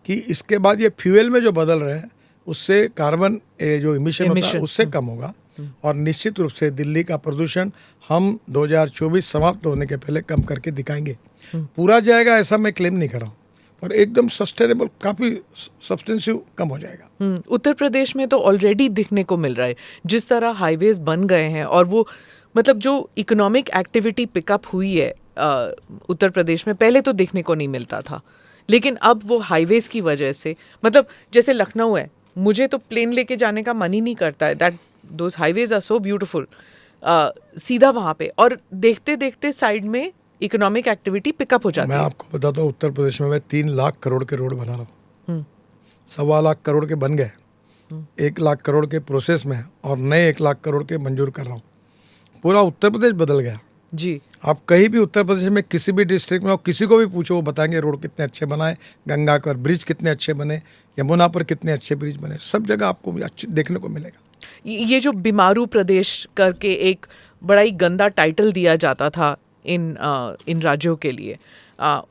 Speaker 1: कि इसके बाद ये फ्यूल में जो बदल रहे हैं उससे कार्बन जो इमिशन होता है उससे कम होगा, और निश्चित रूप से दिल्ली का प्रदूषण हम 2024 समाप्त होने के पहले कम करके दिखाएंगे। पूरा जाएगा ऐसा मैं क्लेम नहीं कर रहा हूँ, पर एकदम सस्टेनेबल, काफ़ी सब्सटेंसिव कम हो जाएगा।
Speaker 2: उत्तर प्रदेश में तो ऑलरेडी दिखने को मिल रहा है, जिस तरह हाईवेज बन गए हैं, और वो मतलब जो इकोनॉमिक एक्टिविटी पिकअप हुई है उत्तर प्रदेश में, पहले तो देखने को नहीं मिलता था, लेकिन अब वो हाईवेज की वजह से, मतलब जैसे लखनऊ है, मुझे तो प्लेन लेके जाने का मन ही नहीं करता है, that those highways are so beautiful, सीधा वहाँ पे, और देखते देखते साइड में इकोनॉमिक एक्टिविटी पिकअप हो जाती है।
Speaker 1: मैं आपको बताता हूँ, उत्तर प्रदेश में मैं 3 लाख करोड़ के रोड बना रहा हूँ, 1.25 लाख करोड़ के बन गए, 1 लाख करोड़ के प्रोसेस में है और नए 1 लाख करोड़ के मंजूर कर रहा हूँ। पूरा उत्तर प्रदेश बदल गया
Speaker 2: जी।
Speaker 1: आप कहीं भी उत्तर प्रदेश में किसी भी डिस्ट्रिक्ट में हो, किसी को भी पूछो, वो बताएंगे रोड कितने अच्छे बनाए, गंगा पर ब्रिज कितने अच्छे बने, यमुना पर कितने अच्छे ब्रिज बने, सब जगह आपको अच्छे देखने को मिलेगा।
Speaker 2: ये जो बीमारू प्रदेश करके एक बड़ा ही गंदा टाइटल दिया जाता था इन राज्यों के लिए,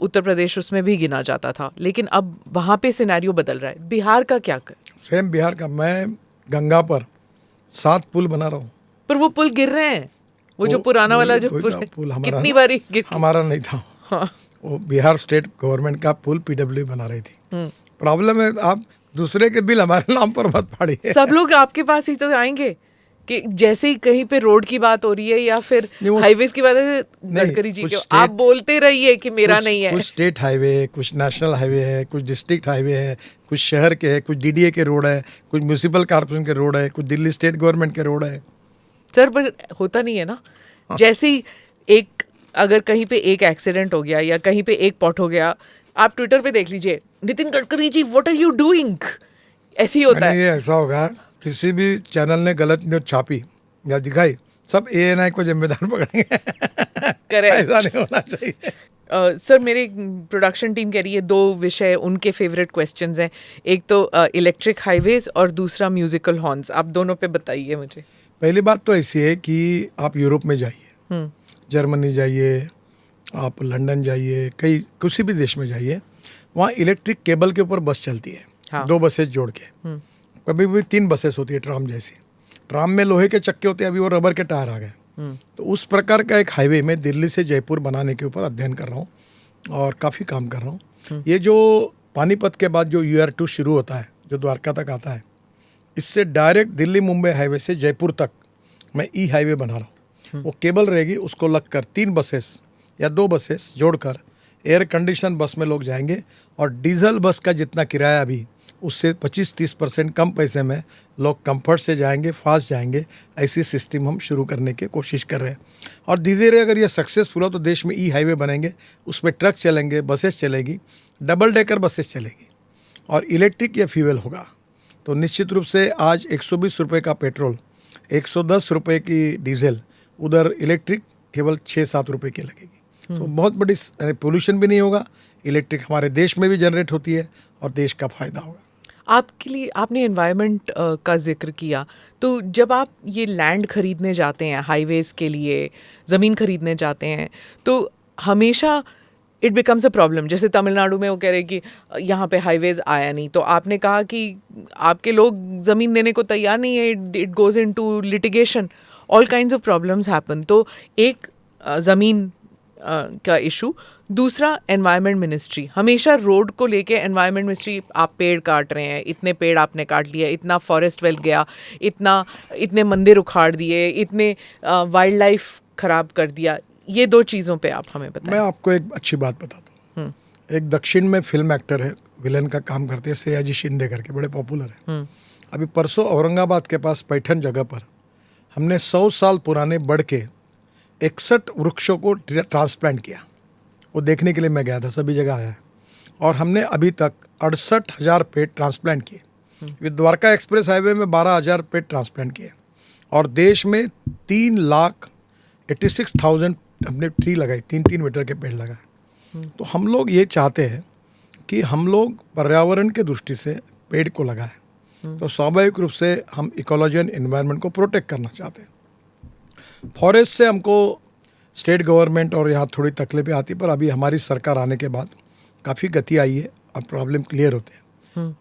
Speaker 2: उत्तर प्रदेश उसमें भी गिना जाता था, लेकिन अब वहाँ पे सिनेरियो बदल रहा है। बिहार का क्या कर?
Speaker 1: सेम बिहार का, मैं गंगा पर 7 पुल बना रहा हूँ।
Speaker 2: पर वो पुल गिर रहे हैं, वो जो पुराना वाला जो पुल
Speaker 1: हमारा
Speaker 2: कितनी बारी गिर?
Speaker 1: हमारा नहीं था।
Speaker 2: हाँ।
Speaker 1: वो बिहार स्टेट गवर्नमेंट का पुल पीडब्ल्यू बना रही थी। प्रॉब्लम है, आप दूसरे के बिल हमारे नाम पर मत फाड़िए।
Speaker 2: सब लोग आपके पास ही तो आएंगे कि जैसे ही कहीं पे रोड की बात हो रही है या फिर हाईवेज की बात है, गडकरी जी के आप बोलते रहिए कि मेरा नहीं है।
Speaker 1: कुछ स्टेट हाईवे है, कुछ नेशनल हाईवे है, कुछ डिस्ट्रिक्ट हाईवे है, कुछ शहर के है, कुछ डीडीए के रोड है, कुछ म्यूनिसिपल कॉर्पोरेशन के रोड है, कुछ दिल्ली स्टेट गवर्नमेंट के रोड है।
Speaker 2: सर पर होता नहीं है ना। जैसे ही एक अगर कहीं पे एक एक्सीडेंट हो गया या कहीं पे एक पॉट हो गया, आप ट्विटर पे देख लीजिए, Nitin Gadkari ji what are you doing, ऐसे ही होता है।
Speaker 1: ये ऐसा होगा, किसी भी चैनल ने गलत न्यूज छापी या दिखाई, सब एएनआई को जिम्मेदार पकड़ेंगे।
Speaker 2: करेक्ट,
Speaker 1: ऐसा नहीं होना चाहिए।
Speaker 2: सर मेरे प्रोडक्शन टीम कह रही है 2 विषय उनके फेवरेट क्वेश्चंस हैं, एक तो इलेक्ट्रिक हाईवेज और दूसरा म्यूजिकल हॉर्न्स। आप दोनों पे बताइए मुझे।
Speaker 1: पहली बात तो ऐसी है कि आप यूरोप में जाइए, जर्मनी जाइए, आप लंदन जाइए, किसी भी देश में जाइए, वहाँ इलेक्ट्रिक केबल के ऊपर बस चलती है। हाँ। 2 बसेस जोड़ के, कभी भी 3 बसेस होती है ट्राम जैसी। ट्राम में लोहे के चक्के होते हैं, अभी वो रबर के टायर आ गए। तो उस प्रकार का एक हाईवे में दिल्ली से जयपुर बनाने के ऊपर अध्ययन कर रहा हूँ और काफ़ी काम कर रहा हूँ। ये जो पानीपत के बाद जो UR2 शुरू होता है, जो द्वारका तक आता है, इससे डायरेक्ट दिल्ली मुंबई हाईवे से जयपुर तक मैं हाईवे बना रहा हूँ। वो केबल रहेगी, उसको लगकर 3 बसेस या 2 बसेस जोड़कर एयर कंडीशन बस में लोग जाएंगे और डीजल बस का जितना किराया अभी, उससे 25-30% कम पैसे में लोग कंफर्ट से जाएंगे, फास्ट जाएंगे। ऐसी सिस्टम हम शुरू करने की कोशिश कर रहे हैं और धीरे धीरे अगर ये सक्सेसफुल हो तो देश में हाईवे बनेंगे, उसमें ट्रक चलेंगे, बसेस चलेगी, डबल डेकर बसेस चलेगी और इलेक्ट्रिक या फ्यूल होगा। तो निश्चित रूप से आज 120 रुपये का पेट्रोल, 110 रुपये की डीजल, उधर इलेक्ट्रिक केवल 6-7 रुपये की लगेगी। तो बहुत बड़ी पोल्यूशन भी नहीं होगा, इलेक्ट्रिक हमारे देश में भी जनरेट होती है और देश का फायदा होगा।
Speaker 2: आपके लिए, आपने एनवायरनमेंट का जिक्र किया, तो जब आप ये लैंड खरीदने जाते हैं, हाईवेज के लिए ज़मीन खरीदने जाते हैं, तो हमेशा इट बिकम्स अ प्रॉब्लम। जैसे तमिलनाडु में वो कह रहे कि यहाँ पे हाईवेज आया नहीं, तो आपने कहा कि आपके लोग ज़मीन देने को तैयार नहीं है, it goes into litigation, all kinds of problems happen. तो एक ज़मीन का इशू, दूसरा एनवायरनमेंट मिनिस्ट्री, हमेशा रोड को लेके एनवायरनमेंट मिनिस्ट्री, आप पेड़ काट रहे हैं, इतने पेड़ आपने काट लिए, इतना फॉरेस्ट वेल्थ गया, इतने मंदिर उखाड़ दिए, इतने वाइल्ड लाइफ खराब कर दिया। ये 2 चीज़ों पे आप हमें बताएं।
Speaker 1: मैं आपको एक अच्छी बात बताता हूँ। एक दक्षिण में फिल्म एक्टर है, विलन का काम करते हैं, सयाजी शिंदे करके, बड़े पॉपुलर है। अभी परसों औरंगाबाद के पास पैठन जगह पर हमने 100 साल पुराने बढ़ के 61 वृक्षों को ट्रांसप्लांट किया। वो देखने के लिए मैं गया था, सभी जगह आया है और हमने अभी तक 68,000 पेड़ ट्रांसप्लांट किए। द्वारका एक्सप्रेस हाईवे में 12,000 पेड़ ट्रांसप्लांट किए और देश में 3,86,000 हमने ट्री लगाई, 3-3 मीटर के पेड़ लगाए। तो हम लोग ये चाहते हैं कि हम लोग पर्यावरण के दृष्टि से पेड़ को लगाएं, तो स्वाभाविक रूप से हम इकोलॉजी एंड एनवायरनमेंट को प्रोटेक्ट करना चाहते हैं। फॉरेस्ट से हमको स्टेट गवर्नमेंट और यहाँ थोड़ी तकलीफें आती, पर अभी हमारी सरकार आने के बाद काफ़ी गति आई है, अब प्रॉब्लम क्लियर होते हैं।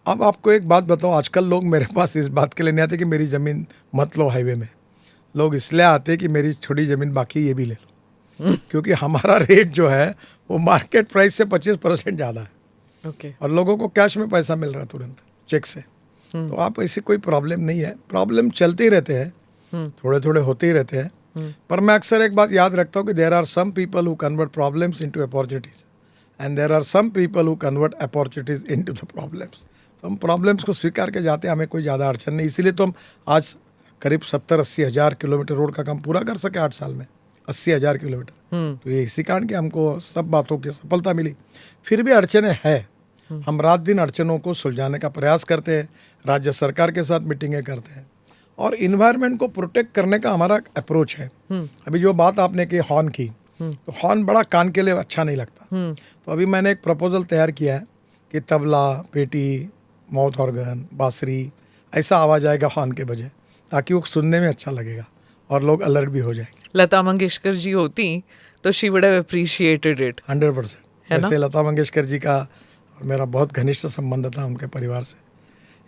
Speaker 1: अब आपको एक बात बताओ, आजकल लोग मेरे पास इस बात के लिए नहीं आते कि मेरी ज़मीन मत लो हाईवे में, लोग इसलिए आते कि मेरी छोटी ज़मीन बाकी ये भी ले लो, क्योंकि हमारा रेट जो है वो मार्केट प्राइस से 25% ज़्यादा है। और लोगों को कैश में पैसा मिल रहा है तुरंत, चेक से। तो आप ऐसी कोई प्रॉब्लम नहीं है, प्रॉब्लम चलते ही रहते हैं, थोड़े थोड़े होते ही रहते हैं। पर मैं अक्सर एक बात याद रखता हूँ कि there are some people who convert problems into opportunities and there are some people who convert opportunities into the problems. तो हम प्रॉब्लम्स को स्वीकार के जाते हैं, हमें कोई ज़्यादा अड़चन नहीं। इसीलिए तो हम आज करीब 70-80 हज़ार किलोमीटर रोड का काम पूरा कर सके 8 साल में, 80,000 किलोमीटर। तो ये इसी कारण कि हमको सब बातों की सफलता मिली। फिर भी अड़चने हैं, हम रात दिन अड़चनों को सुलझाने का प्रयास करते हैं, राज्य सरकार के साथ मीटिंगें करते हैं और इन्वायरमेंट को प्रोटेक्ट करने का हमारा अप्रोच है। अभी जो बात आपने की हॉर्न की, तो हॉर्न बड़ा कान के लिए अच्छा नहीं लगता। तो अभी मैंने एक प्रपोजल तैयार किया है कि तबला, पेटी, माउथ ऑर्गन, बांसुरी, ऐसा आवाज़ आएगा हॉर्न के बजाय, ताकि वो सुनने में अच्छा लगेगा और लोग अलर्ट भी हो जाएंगे।
Speaker 2: लता मंगेशकर जी होती तो she would have appreciated it.
Speaker 1: 100%।
Speaker 2: है ना?
Speaker 1: वैसे लता मंगेशकर जी का और मेरा बहुत घनिष्ठ संबंध था उनके परिवार से।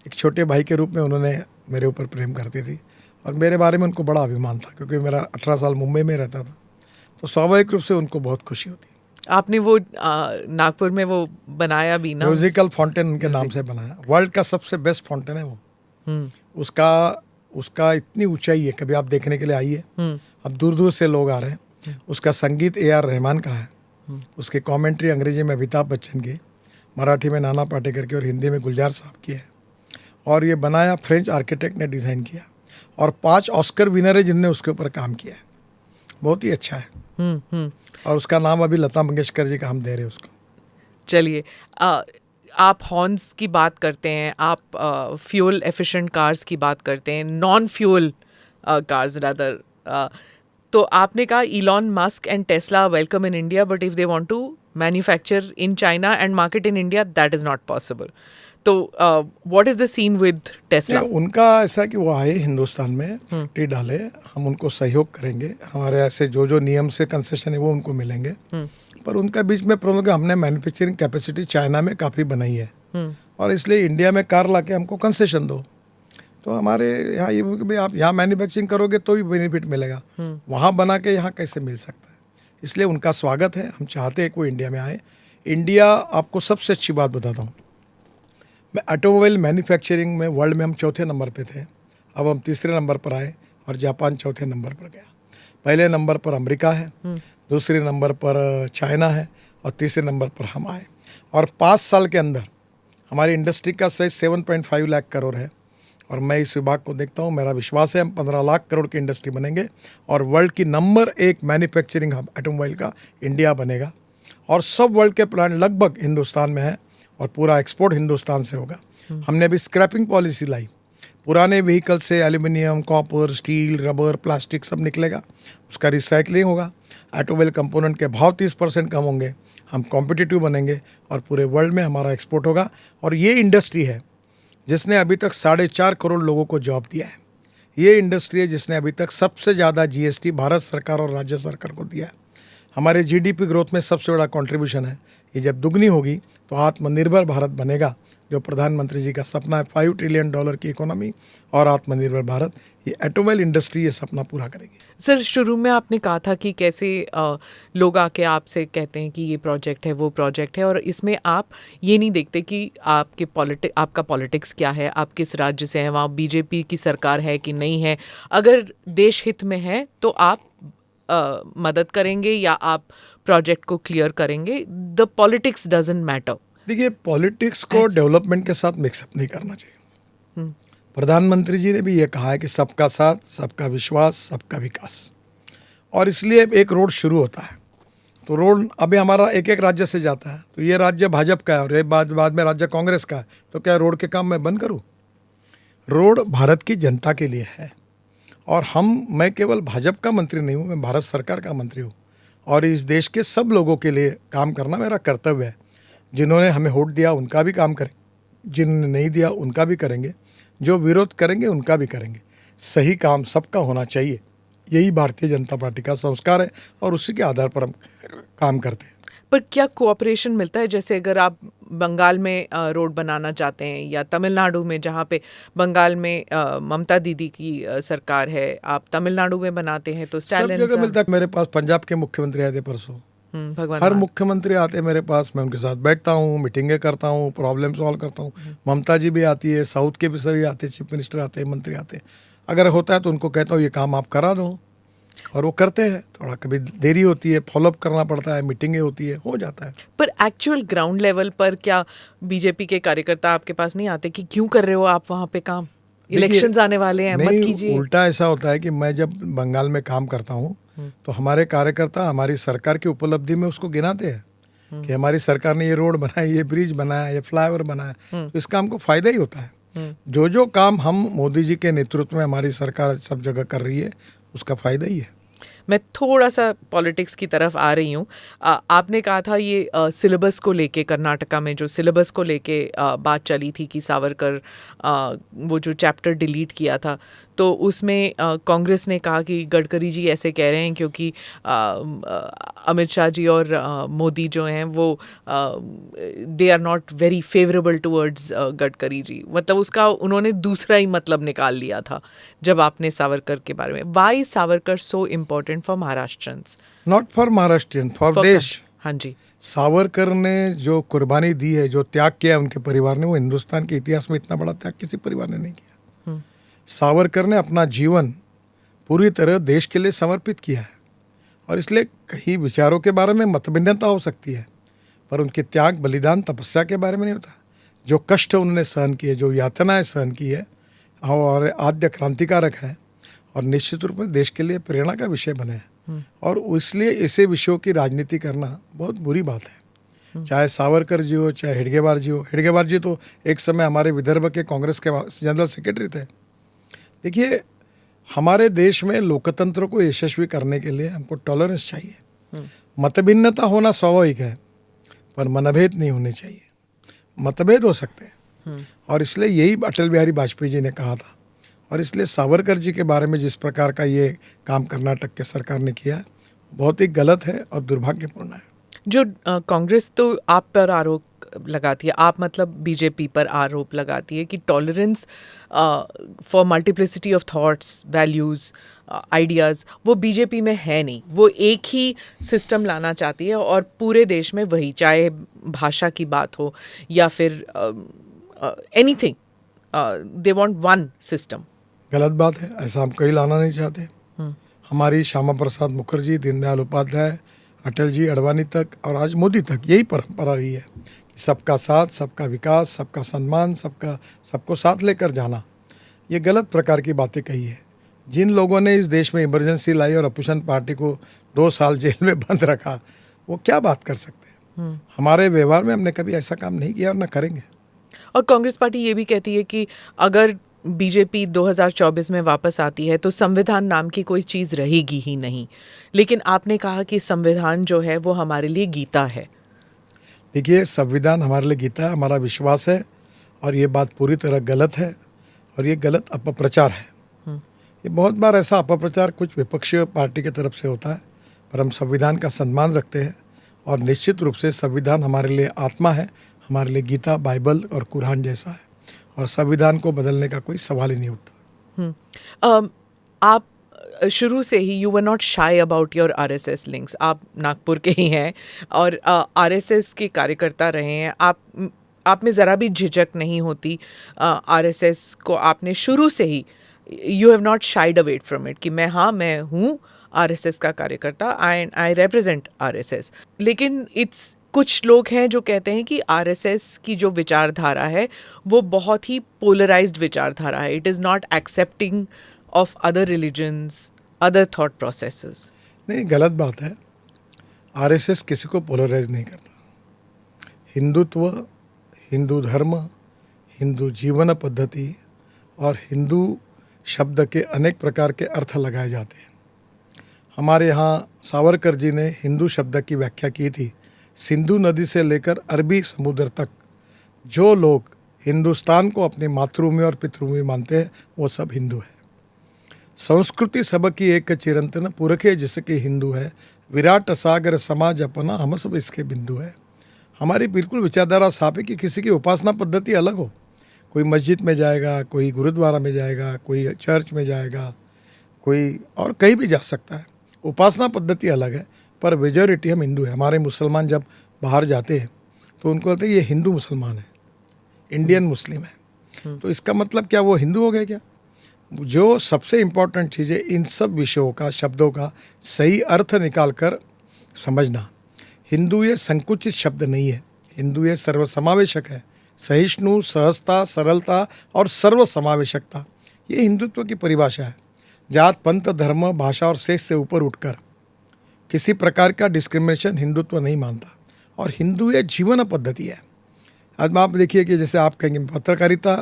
Speaker 1: एक छोटे भाई के रूप में उन्होंने मेरे ऊपर प्रेम करती थी और मेरे बारे में उनको बड़ा अभिमान था, क्योंकि मेरा 18 साल मुंबई में रहता था, तो स्वाभाविक रूप से उनको बहुत खुशी होती।
Speaker 2: आपने वो नागपुर में वो बनाया भी ना,
Speaker 1: म्यूजिकल फाउंटेन उनके नाम से बनाया। वर्ल्ड का सबसे बेस्ट फाउंटेन है वो। उसका इतनी ऊंचाई है, कभी आप देखने के लिए आइए। अब दूर दूर से लोग आ रहे हैं। उसका संगीत AR रहमान का है, उसकी कमेंट्री अंग्रेजी में अमिताभ बच्चन की, मराठी में नाना पाटेकर की और हिंदी में गुलजार साहब की है। और ये बनाया फ्रेंच आर्किटेक्ट ने डिज़ाइन किया और 5 ऑस्कर विनर है जिनने उसके ऊपर काम किया है। बहुत ही अच्छा है। और उसका नाम अभी लता मंगेशकर जी का हम दे रहे हैं उसको।
Speaker 2: चलिए, आप हॉर्न्स की बात करते हैं, आप फ्यूल एफिशिएंट कार्स की बात करते हैं, नॉन फ्यूल कार्स रादर, तो आपने कहा Elon Musk and Tesla welcome in India, but if they want to manufacture in China and market in India, that is not possible. तो what is the scene with Tesla?
Speaker 1: उनका ऐसा कि वो आए हिंदुस्तान में, फैक्ट्री डाले, हम उनको सहयोग करेंगे। हमारे ऐसे जो जो नियम से कंसेशन है वो उनको मिलेंगे। पर उनका बीच में प्रॉब्लम, हमने मैन्युफैक्चरिंग कैपेसिटी चाइना में काफ़ी बनाई है और इसलिए इंडिया में कार लाके हमको कंसेशन दो। तो हमारे यहाँ ये भाई आप यहाँ मैन्युफैक्चरिंग करोगे तो भी बेनिफिट मिलेगा, वहाँ बना के यहाँ कैसे मिल सकता है। इसलिए उनका स्वागत है, हम चाहते हैं कि वो इंडिया में आए। इंडिया, आपको सबसे अच्छी बात बताता हूँ, मैं ऑटोमोबाइल मैन्युफैक्चरिंग में वर्ल्ड में हम 4थे नंबर पे थे, अब हम 3रे नंबर पर आए और जापान 4थे नंबर पर गया। पहले नंबर पर अमेरिका है, दूसरे नंबर पर चाइना है और तीसरे नंबर पर हम आए। और 5 साल के अंदर हमारी इंडस्ट्री का साइज 7.5 लाख करोड़ है और मैं इस विभाग को देखता हूँ, मेरा विश्वास है हम 15 लाख करोड़ की इंडस्ट्री बनेंगे और वर्ल्ड की नंबर 1 मैन्युफैक्चरिंग हब ऑटोमोबाइल का इंडिया बनेगा। और सब वर्ल्ड के प्लांट लगभग हिंदुस्तान में है और पूरा एक्सपोर्ट हिंदुस्तान से होगा। हमने अभी स्क्रैपिंग पॉलिसी लाई, पुराने व्हीकल से aluminium, copper, steel, rubber, plastic सब निकलेगा, उसका रिसाइकलिंग होगा, ऑटोमोबाइल कंपोनेंट के भाव 30% कम होंगे, हम कॉम्पिटिटिव बनेंगे और पूरे वर्ल्ड में हमारा एक्सपोर्ट होगा। और ये इंडस्ट्री है जिसने अभी तक 4.5 करोड़ लोगों को जॉब दिया है। ये इंडस्ट्री है जिसने अभी तक सबसे ज़्यादा GST भारत सरकार और राज्य सरकार को दिया है। हमारे GDP ग्रोथ में सबसे बड़ा कंट्रीब्यूशन है। ये जब दुगनी होगी तो आत्मनिर्भर भारत बनेगा, जो प्रधानमंत्री जी का सपना है, $5 ट्रिलियन की इकोनॉमी और आत्मनिर्भर भारत। ये ऑटोमोबाइल इंडस्ट्री ये सपना पूरा करेगी।
Speaker 2: सर, शुरू में आपने कहा था कि कैसे लोग आके आपसे कहते हैं कि ये प्रोजेक्ट है, वो प्रोजेक्ट है, और इसमें आप ये नहीं देखते कि आपका पॉलिटिक्स क्या है, आप किस राज्य से हैं, वहाँ BJP की सरकार है कि नहीं है। अगर देश हित में है तो आप मदद करेंगे या आप प्रोजेक्ट को क्लियर करेंगे। The politics doesn't matter.
Speaker 1: देखिए, पॉलिटिक्स को डेवलपमेंट के साथ मिक्सअप नहीं करना चाहिए। प्रधानमंत्री जी ने भी ये कहा है कि सबका साथ, सबका विश्वास, सबका विकास। और इसलिए एक रोड शुरू होता है, तो रोड अभी हमारा एक एक राज्य से जाता है, तो ये राज्य भाजपा का है और ये बाद में राज्य कांग्रेस का है, तो क्या रोड के काम मैं बंद करूँ? रोड भारत की जनता के लिए है और मैं केवल भाजपा का मंत्री नहीं हूँ, मैं भारत सरकार का मंत्री हूँ और इस देश के सब लोगों के लिए काम करना मेरा कर्तव्य है। जिन्होंने हमें वोट दिया उनका भी काम करें, जिन्होंने नहीं दिया उनका भी करेंगे, जो विरोध करेंगे उनका भी करेंगे। सही काम सबका होना चाहिए, यही भारतीय जनता पार्टी का संस्कार है और उसी के आधार पर हम काम करते हैं।
Speaker 2: पर क्या कोऑपरेशन मिलता है? जैसे अगर आप बंगाल में रोड बनाना चाहते हैं या तमिलनाडु में, जहाँ पे बंगाल में ममता दीदी की सरकार है, आप तमिलनाडु में बनाते हैं तो
Speaker 1: सब जगह मिलता है। मेरे पास पंजाब के मुख्यमंत्री आए थे परसों, हर मुख्यमंत्री आते हैं मेरे पास, मैं उनके साथ बैठता हूँ, मीटिंगें करता हूँ, प्रॉब्लम सॉल्व करता हूँ। ममता जी भी आती है, साउथ के भी सभी आते हैं, चीफ मिनिस्टर आते हैं, मंत्री आते हैं। अगर होता है तो उनको कहता हूँ ये काम आप करा दो और वो करते हैं। थोड़ा कभी देरी होती है, फॉलोअप करना पड़ता है, मीटिंगें होती है, हो जाता है।
Speaker 2: पर एक्चुअल ग्राउंड लेवल पर क्या BJP के कार्यकर्ता आपके पास नहीं आते कि क्यों कर रहे हो आप वहाँ पे काम, इलेक्शंस आने वाले हैं, मत कीजिए?
Speaker 1: उल्टा ऐसा होता है कि मैं जब बंगाल में काम करता हूँ तो हमारे कार्यकर्ता हमारी सरकार की उपलब्धि में उसको गिनाते हैं कि हमारी सरकार ने ये रोड बनाया, ये ब्रिज बनाया, ये फ्लाईओवर बनाया, तो इसका हमको फायदा ही होता है। जो काम हम मोदी जी के नेतृत्व में हमारी सरकार सब जगह कर रही है, उसका फायदा ही है।
Speaker 2: मैं थोड़ा सा पॉलिटिक्स की तरफ आ रही हूँ। आपने कहा था ये सिलेबस को लेके, कर्नाटका में जो सिलेबस को लेके बात चली थी कि सावरकर वो जो चैप्टर डिलीट किया था, तो उसमें कांग्रेस ने कहा कि गडकरी जी ऐसे कह रहे हैं क्योंकि अमित शाह जी और मोदी जो हैं वो they are not very favourable towards Gadkari ji. मतलब उसका उन्होंने दूसरा ही मतलब निकाल लिया था जब आपने सावरकर के बारे में। Why Savarkar so important for Maharashtrians?
Speaker 1: Not for Maharashtrian, for देश।
Speaker 2: हाँ जी।
Speaker 1: सावरकर ने जो कुर्बानी दी है, जो त्याग किया उनके परिवार ने, वो हिंदुस्तान के इतिहास में इतना बड़ा त्याग किसी परिवार ने नहीं किया। सावरकर ने अपना जीवन पूरी तरह देश के लिए समर्पित किया है, और इसलिए कई विचारों के बारे में मतभिन्नता हो सकती है, पर उनके त्याग, बलिदान, तपस्या के बारे में नहीं होता। जो कष्ट उन्होंने सहन किए, जो यातनाएं सहन की है, और आद्य क्रांतिकारक है, और निश्चित रूप में देश के लिए प्रेरणा का विषय बने हैं। और इसलिए ऐसे विषयों की राजनीति करना बहुत बुरी बात है। चाहे सावरकर जी हो, चाहे हेडगेवार जी हो। हेडगेवार जी तो एक समय हमारे विदर्भ के कांग्रेस के जनरल सेक्रेटरी थे। देखिए, हमारे देश में लोकतंत्र को यशस्वी करने के लिए हमको टॉलरेंस चाहिए। मतभिन्नता होना स्वाभाविक है, पर मनभेद नहीं होने चाहिए। मतभेद हो सकते हैं, और इसलिए यही अटल बिहारी वाजपेयी जी ने कहा था। और इसलिए सावरकर जी के बारे में जिस प्रकार का ये काम कर्नाटक के सरकार ने किया, बहुत ही गलत है और दुर्भाग्यपूर्ण है।
Speaker 2: जो कांग्रेस तो आप पर आरोप लगाती है, आप मतलब बीजेपी पर आरोप लगाती है कि tolerance for multiplicity of thoughts, values, ideas वो बीजेपी में है नहीं। वो एक ही सिस्टम लाना चाहती है, और पूरे देश में वही, चाहे भाषा की बात हो या फिर anything, they want one system.
Speaker 1: गलत बात है, ऐसा हम कहीं लाना नहीं चाहते। हमारी श्यामा प्रसाद मुखर्जी, दीनदयाल उपाध्याय, अटल जी, अडवाणी तक और आज मोदी तक यही परंपरा रही है कि सबका साथ, सबका विकास, सबका सम्मान, सबको साथ लेकर जाना। ये गलत प्रकार की बातें कही है। जिन लोगों ने इस देश में इमरजेंसी लाई और अपोजिशन पार्टी को 2 साल जेल में बंद रखा, वो क्या बात कर सकते हैं? हमारे व्यवहार में हमने कभी ऐसा काम नहीं किया और न करेंगे।
Speaker 2: और कांग्रेस पार्टी ये भी कहती है कि अगर बीजेपी 2024 में वापस आती है तो संविधान नाम की कोई चीज़ रहेगी ही नहीं। लेकिन आपने कहा कि संविधान जो है वो हमारे लिए गीता है।
Speaker 1: देखिए, संविधान हमारे लिए गीता है, हमारा विश्वास है, और ये बात पूरी तरह गलत है, और ये गलत अपप्रचार है। ये बहुत बार ऐसा अपप्रचार कुछ विपक्षी पार्टी की तरफ से होता है, पर हम संविधान का सम्मान रखते हैं, और निश्चित रूप से संविधान हमारे लिए आत्मा है, हमारे लिए गीता, बाइबल और कुरान जैसा है, और संविधान को बदलने का कोई सवाल ही नहीं उठता।
Speaker 2: आप शुरू से ही you were not shy about your RSS links. आप नागपुर के ही हैं और आरएसएस के कार्यकर्ता रहे हैं। आप में ज़रा भी झिझक नहीं होती आरएसएस को आपने शुरू से ही, you have not shied away from it कि मैं हूँ आरएसएस का कार्यकर्ता, आई रिप्रेजेंट आरएसएस। लेकिन कुछ लोग हैं जो कहते हैं कि आरएसएस की जो विचारधारा है वो बहुत ही पोलराइज्ड विचारधारा है। It is not accepting of other religions, other thought processes.
Speaker 1: नहीं, गलत बात है। आरएसएस किसी को पोलराइज नहीं करता। हिंदुत्व, हिंदू धर्म, हिंदू जीवन पद्धति और हिंदू शब्द के अनेक प्रकार के अर्थ लगाए जाते हैं। हमारे यहाँ सावरकर जी ने हिंदू शब्द की व्याख्या की थी, सिंधु नदी से लेकर अरबी समुद्र तक जो लोग हिंदुस्तान को अपनी मातृभूमि और पितृभूमि मानते हैं वो सब हिंदू है। संस्कृति सबकी एक चिरंतन पुरखे जिसके हिंदू है, विराट सागर समाज अपना हम सब इसके बिंदु है। हमारी बिल्कुल विचारधारा साफ है कि किसी की उपासना पद्धति अलग हो, कोई मस्जिद में जाएगा, कोई गुरुद्वारा में जाएगा, कोई चर्च में जाएगा, कोई और कहीं भी जा सकता है। उपासना पद्धति अलग है, पर मेजॉरिटी हम हिंदू है। हमारे मुसलमान जब बाहर जाते हैं तो उनको कहते हैं ये हिंदू मुसलमान है, इंडियन मुस्लिम है। तो इसका मतलब क्या वो हिंदू हो गए क्या? जो सबसे इम्पोर्टेंट चीज़ है, इन सब विषयों का, शब्दों का सही अर्थ निकाल कर समझना। हिंदू ये संकुचित शब्द नहीं है, हिंदू ये सर्वसमावेशक है। सहिष्णु, सहजता, सरलता और सर्वसमावेशकता, ये हिंदुत्व की परिभाषा है। जात, पंथ, धर्म, भाषा और सेक्स से ऊपर उठकर किसी प्रकार का डिस्क्रिमिनेशन हिंदुत्व नहीं मानता। और हिंदू ये जीवन पद्धति है। आज आप देखिए कि जैसे आप कहेंगे पत्रकारिता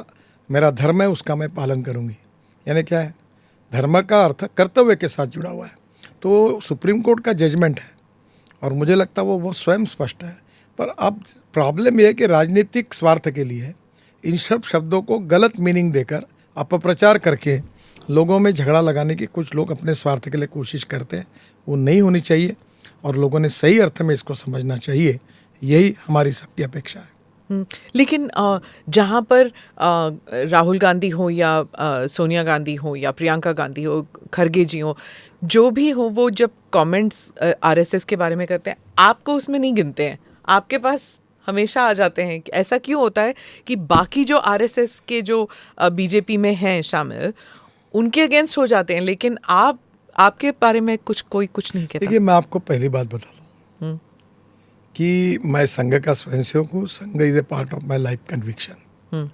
Speaker 1: मेरा धर्म है, उसका मैं पालन करूँगी, यानी क्या है, धर्म का अर्थ कर्तव्य के साथ जुड़ा हुआ है। तो सुप्रीम कोर्ट का जजमेंट है और मुझे लगता है वो स्वयं स्पष्ट है। पर अब प्रॉब्लम यह है कि राजनीतिक स्वार्थ के लिए इन सब शब्दों को गलत मीनिंग देकर अपप्रचार करके लोगों में झगड़ा लगाने की कुछ लोग अपने स्वार्थ के लिए कोशिश करते हैं। वो नहीं होनी चाहिए और लोगों ने सही अर्थ में इसको समझना चाहिए। यही हमारी सबकी अपेक्षा है।
Speaker 2: लेकिन जहाँ पर राहुल गांधी हो या सोनिया गांधी हो या प्रियंका गांधी हो, खरगे जी हो, जो भी हो, वो जब कमेंट्स आरएसएस के बारे में करते हैं, आपको उसमें नहीं गिनते हैं, आपके पास हमेशा आ जाते हैं। ऐसा क्यों होता है कि बाकी जो आरएसएस के जो बीजेपी में हैं शामिल, उनके अगेंस्ट हो जाते हैं, लेकिन आपके बारे में कोई कुछ नहीं कहता?
Speaker 1: देखिए, मैं आपको पहली बात बताता हूँ कि मैं संघ का स्वयंसेवक हूँ। संघ is a part of my life conviction,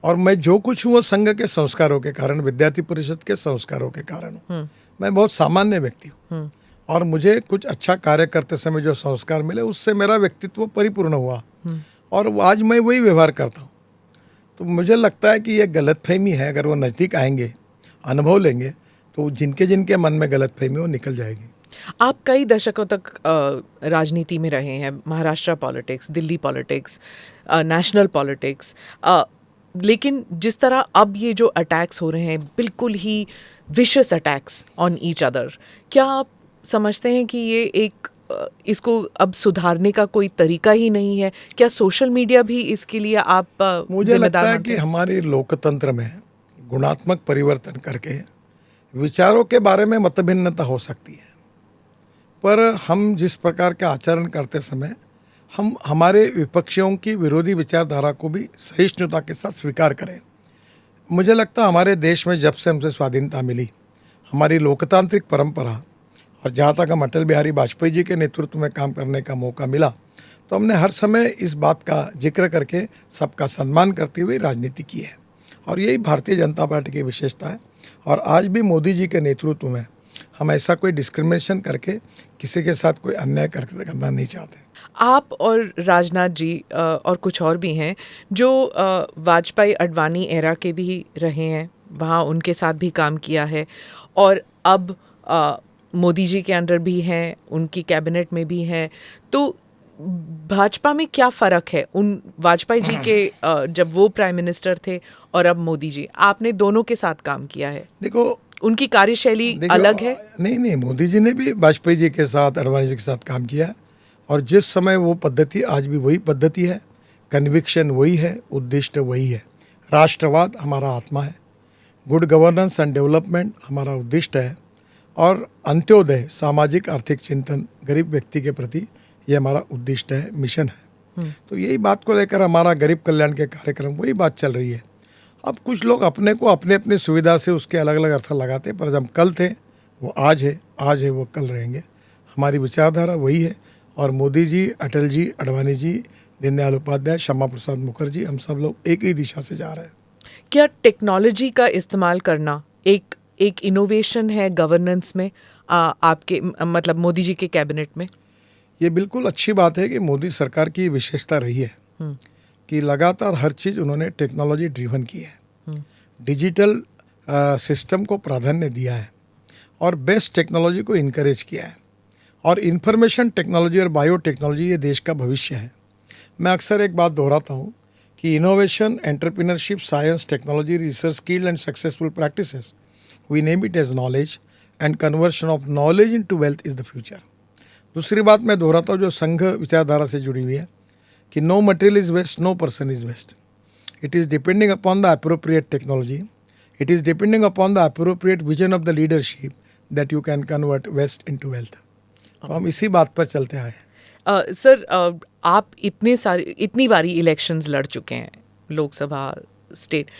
Speaker 1: और मैं जो कुछ हूँ वो संघ के संस्कारों के कारण, विद्यार्थी परिषद के संस्कारों के कारण हूँ। मैं बहुत सामान्य व्यक्ति हूँ और मुझे कुछ अच्छा कार्य करते समय जो संस्कार मिले उससे मेरा व्यक्तित्व परिपूर्ण हुआ और आज मैं वही व्यवहार करता हूँ। तो मुझे लगता है कि ये गलतफहमी है। अगर वो नज़दीक आएंगे, अनुभव लेंगे, तो जिनके जिनके मन में गलतफहमी वो निकल जाएगी।
Speaker 2: आप कई दशकों तक राजनीति में रहे हैं, Maharashtra politics, Delhi politics, national politics, लेकिन जिस तरह अब ये जो अटैक्स हो रहे हैं, बिल्कुल ही vicious attacks on each other, क्या आप समझते हैं कि ये इसको अब सुधारने का कोई तरीका ही नहीं है? क्या सोशल मीडिया भी इसके लिए आप
Speaker 1: मुझे लगता है कि हमारे लोकतंत्र में गुणात्मक परिवर्तन करके विचारों के बारे में मतभिन्नता हो सकती है, पर हम जिस प्रकार के आचरण करते समय हम हमारे विपक्षियों की विरोधी विचारधारा को भी सहिष्णुता के साथ स्वीकार करें। मुझे लगता है हमारे देश में जब से हमसे स्वाधीनता मिली, हमारी लोकतांत्रिक परंपरा, और जहाँ तक हम अटल बिहारी वाजपेयी जी के नेतृत्व में काम करने का मौका मिला, तो हमने हर समय इस बात का जिक्र करके सबका सम्मान करते हुए राजनीति की है। और यही भारतीय जनता पार्टी की विशेषता है। और आज भी मोदी जी के नेतृत्व में हम ऐसा कोई डिस्क्रिमिनेशन करके किसी के साथ कोई अन्याय करना नहीं चाहते।
Speaker 2: आप और राजनाथ जी और कुछ और भी हैं जो वाजपेयी अडवाणी एरा के भी रहे हैं, वहाँ उनके साथ भी काम किया है, और अब मोदी जी के अंडर भी हैं, उनकी कैबिनेट में भी हैं। तो भाजपा में क्या फ़र्क है उन वाजपेयी जी के जब वो प्राइम मिनिस्टर थे और अब मोदी जी? आपने दोनों के साथ काम किया है।
Speaker 1: देखो,
Speaker 2: उनकी कार्यशैली अलग है?
Speaker 1: नहीं, मोदी जी ने भी वाजपेयी जी के साथ, अडवाणी जी के साथ काम किया, और जिस समय वो पद्धति आज भी वही पद्धति है, कन्विक्शन वही है, उद्दिष्ट वही है। राष्ट्रवाद हमारा आत्मा है, गुड गवर्नेंस एंड डेवलपमेंट हमारा उद्दिष्ट है, और अंत्योदय, सामाजिक आर्थिक चिंतन, गरीब व्यक्ति के प्रति, ये हमारा उद्दिष्ट है, मिशन है। तो यही बात को लेकर हमारा गरीब कल्याण के कार्यक्रम, वही बात चल रही है। अब कुछ लोग अपने को अपने अपनी सुविधा से उसके अलग अलग अर्थ लगाते, पर जब कल थे वो आज है वो कल रहेंगे। हमारी विचारधारा वही है, और मोदी जी, अटल जी, अडवाणी जी, दीनदयाल उपाध्याय, श्यामा प्रसाद मुखर्जी, हम सब लोग एक ही दिशा से जा रहे हैं।
Speaker 2: क्या टेक्नोलॉजी का इस्तेमाल करना एक इनोवेशन है गवर्नेंस में आपके, मतलब मोदी जी के कैबिनेट में?
Speaker 1: ये बिल्कुल अच्छी बात है कि मोदी सरकार की विशेषता रही है कि लगातार हर चीज़ उन्होंने टेक्नोलॉजी ड्रिवन की है, डिजिटल सिस्टम को प्राधान्य दिया है और बेस्ट टेक्नोलॉजी को इनकरेज किया है। और इंफॉर्मेशन टेक्नोलॉजी और बायोटेक्नोलॉजी ये देश का भविष्य है। मैं अक्सर एक बात दोहराता हूँ कि innovation, entrepreneurship, science, technology, research, skill and successful practices, we name it as knowledge, and conversion of knowledge into wealth is the future. दूसरी बात मैं दोहराता हूँ जो संघ विचारधारा से जुड़ी हुई है कि no material is waste, no person is waste. It is depending upon the appropriate technology, it is depending upon the appropriate vision of the leadership that you can convert waste into wealth. तो हम इसी बात पर चलते आए हैं।
Speaker 2: Sir, आप इतनी बारी इलेक्शंस लड़ चुके हैं, लोकसभा, स्टेट,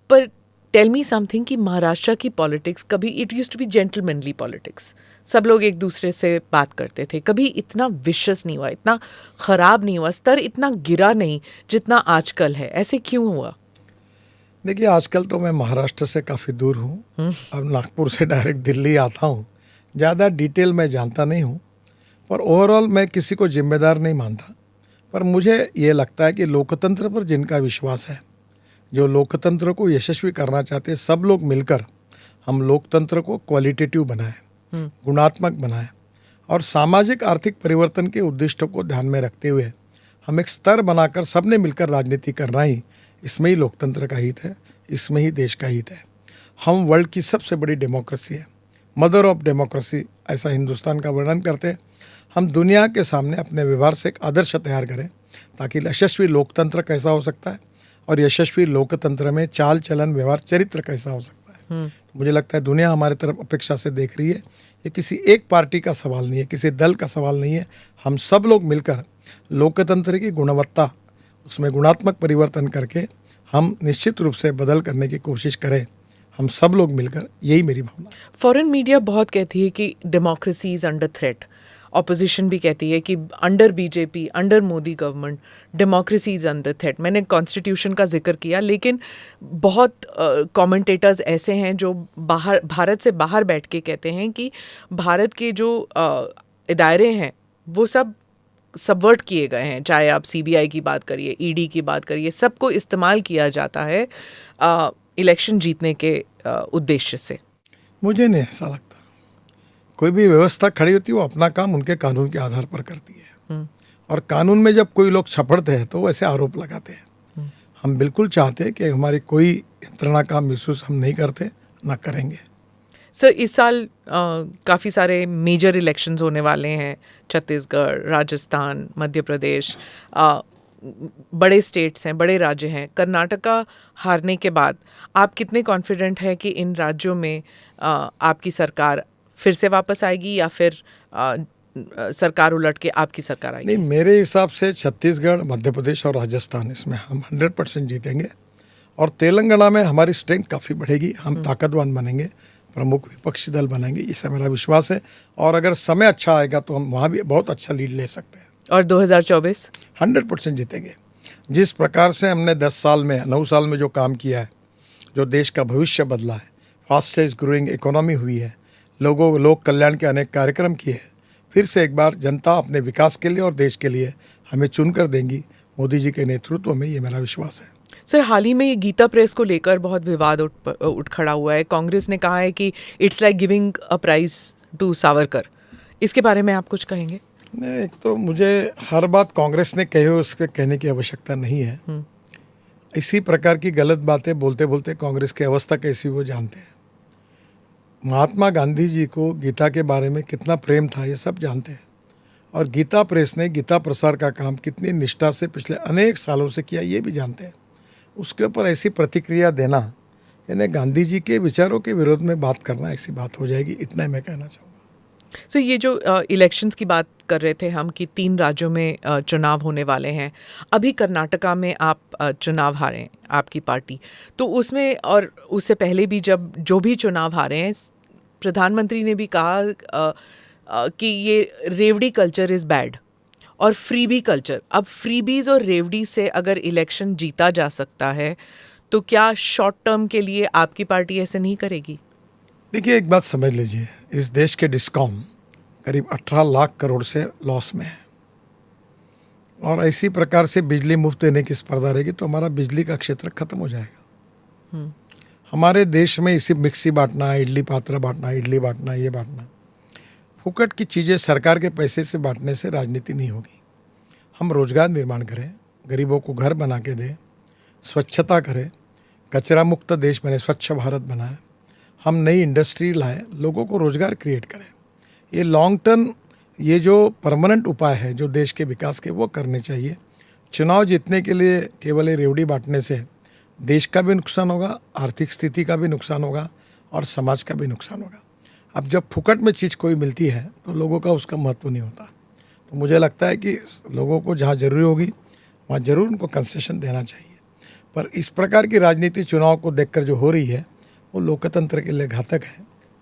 Speaker 2: पर टेल मी समथिंग कि महाराष्ट्र की पॉलिटिक्स कभी, it used to be gentlemanly politics, सब लोग एक दूसरे से बात करते थे, कभी इतना विशस नहीं हुआ, इतना ख़राब नहीं हुआ, स्तर इतना गिरा नहीं जितना आजकल है। ऐसे क्यों हुआ?
Speaker 1: देखिए, आजकल तो मैं महाराष्ट्र से काफ़ी दूर हूँ, अब नागपुर से डायरेक्ट दिल्ली आता हूँ, ज़्यादा डिटेल मैं जानता नहीं हूँ, पर ओवरऑल मैं किसी को जिम्मेदार नहीं मानता। पर मुझे ये लगता है कि लोकतंत्र पर जिनका विश्वास है, जो लोकतंत्र को यशस्वी करना चाहते हैं, सब लोग मिलकर हम लोकतंत्र को क्वालिटेटिव बनाएं, गुणात्मक बनाएं और सामाजिक आर्थिक परिवर्तन के उद्दिष्टों को ध्यान में रखते हुए हम एक स्तर बनाकर सबने मिलकर राजनीति करना ही, इसमें ही लोकतंत्र का हित है, इसमें ही देश का हित है। हम वर्ल्ड की सबसे बड़ी डेमोक्रेसी है, मदर ऑफ डेमोक्रेसी, ऐसा हिंदुस्तान का वर्णन करते हैं। हम दुनिया के सामने अपने व्यवहार से एक आदर्श तैयार करें ताकि यशस्वी लोकतंत्र कैसा हो सकता है और यशस्वी लोकतंत्र में चाल चलन व्यवहार चरित्र कैसा हो सकता है। तो मुझे लगता है दुनिया हमारे तरफ अपेक्षा से देख रही है। ये किसी एक पार्टी का सवाल नहीं है, किसी दल का सवाल नहीं है। हम सब लोग मिलकर लोकतंत्र की गुणवत्ता, उसमें गुणात्मक परिवर्तन करके हम निश्चित रूप से बदल करने की कोशिश करें, हम सब लोग मिलकर, यही मेरी भावना है।
Speaker 2: फॉरेन मीडिया बहुत कहती है कि democracy is under threat, opposition भी कहती है कि under BJP, under Modi government democracy is under threat. मैंने कॉन्स्टिट्यूशन का जिक्र किया, लेकिन बहुत कमेंटेटर्स ऐसे हैं जो भारत से बाहर बैठ के कहते हैं कि भारत के जो इदारे हैं वो सब सबवर्ट किए गए हैं। चाहे आप सीबीआई की बात करिए, ईडी की बात करिए, सबको इस्तेमाल किया जाता है इलेक्शन जीतने के उद्देश्य से।
Speaker 1: मुझे नहीं ऐसा लगता। कोई भी व्यवस्था खड़ी होती है वो अपना काम उनके कानून के आधार पर करती है, और कानून में जब कोई लोग छपड़ते हैं तो वैसे आरोप लगाते हैं। हम बिल्कुल चाहते हैं कि हमारी कोई यंत्रणा का मिसयूज हम नहीं करते, ना करेंगे।
Speaker 2: सर, इस साल काफ़ी सारे मेजर इलेक्शंस होने वाले हैं, छत्तीसगढ़, राजस्थान, मध्य प्रदेश, बड़े स्टेट्स हैं, बड़े राज्य हैं। कर्नाटका हारने के बाद आप कितने कॉन्फिडेंट हैं कि इन राज्यों में आपकी सरकार फिर से वापस आएगी या फिर सरकार उलट के आपकी सरकार आएगी?
Speaker 1: नहीं, मेरे हिसाब से छत्तीसगढ़, मध्य प्रदेश और राजस्थान, इसमें हम 100% जीतेंगे और तेलंगाना में हमारी स्ट्रेंथ काफ़ी बढ़ेगी, हम ताकतवान बनेंगे, प्रमुख विपक्षी दल बनेंगे, इससे मेरा विश्वास है। और अगर समय अच्छा आएगा तो हम वहाँ भी बहुत अच्छा लीड ले सकते हैं।
Speaker 2: और 2024
Speaker 1: 100% जीतेंगे। जिस प्रकार से हमने 10 साल में, 9 साल में जो काम किया है, जो देश का भविष्य बदला है, फास्टेस्ट ग्रोइंग इकोनॉमी हुई है, लोक कल्याण के अनेक कार्यक्रम किए हैं, फिर से एक बार जनता अपने विकास के लिए और देश के लिए हमें चुनकर देंगी मोदी जी के नेतृत्व में, ये मेरा विश्वास है।
Speaker 2: सर, हाल ही में ये गीता प्रेस को लेकर बहुत विवाद उठ खड़ा हुआ है। कांग्रेस ने कहा है कि it's like giving a prize to Savarkar. इसके बारे में आप कुछ कहेंगे?
Speaker 1: नहीं, एक तो मुझे हर बात कांग्रेस ने कही हो उस पर कहने की आवश्यकता नहीं है। इसी प्रकार की गलत बातें बोलते बोलते कांग्रेस की अवस्था कैसी वो जानते हैं। महात्मा गांधी जी को गीता के बारे में कितना प्रेम था ये सब जानते हैं, और गीता प्रेस ने गीता प्रसार का काम कितनी निष्ठा से पिछले अनेक सालों से किया ये भी जानते हैं। उसके ऊपर ऐसी प्रतिक्रिया देना यानी गांधी जी के विचारों के विरोध में बात करना, ऐसी बात हो जाएगी, इतना ही मैं कहना चाहूँगा।
Speaker 2: सर, ये जो इलेक्शंस की बात कर रहे थे हम कि 3 राज्यों में चुनाव होने वाले हैं। अभी कर्नाटका में आप चुनाव हारे, आपकी पार्टी, तो उसमें और उससे पहले भी जब जो भी चुनाव हारे हैं, प्रधानमंत्री ने भी कहा कि ये रेवड़ी कल्चर इज़ बैड और फ्रीबी कल्चर। अब फ्रीबीज और रेवड़ी से अगर इलेक्शन जीता जा सकता है तो क्या शॉर्ट टर्म के लिए आपकी पार्टी ऐसे नहीं करेगी?
Speaker 1: देखिए, एक बात समझ लीजिए, इस देश के डिस्कॉम करीब 18 लाख करोड़ से लॉस में है, और ऐसी प्रकार से बिजली मुफ्त देने की स्पर्धा रहेगी तो हमारा बिजली का क्षेत्र खत्म हो जाएगा। हमारे देश में इसी मिक्सी बांटना, इडली पात्र बांटना, इडली बांटना, ये बांटना, फुकट की चीज़ें सरकार के पैसे से बांटने से राजनीति नहीं होगी। हम रोजगार निर्माण करें, गरीबों को घर बना के दें, स्वच्छता करें, कचरा मुक्त देश बने, स्वच्छ भारत बनाए, हम नई इंडस्ट्री लाएं, लोगों को रोजगार क्रिएट करें। ये लॉन्ग टर्म, ये जो परमानेंट उपाय है जो देश के विकास के, वो करने चाहिए। चुनाव जीतने के लिए केवल ये रेवड़ी बांटने से देश का भी नुकसान होगा, आर्थिक स्थिति का भी नुकसान होगा और समाज का भी नुकसान होगा। अब जब फुकट में चीज़ कोई मिलती है तो लोगों का उसका महत्व नहीं होता। तो मुझे लगता है कि लोगों को जहाँ ज़रूरी होगी वहाँ ज़रूर उनको कंसेशन देना चाहिए, पर इस प्रकार की राजनीति चुनाव को देखकर जो हो रही है वो लोकतंत्र के लिए घातक है,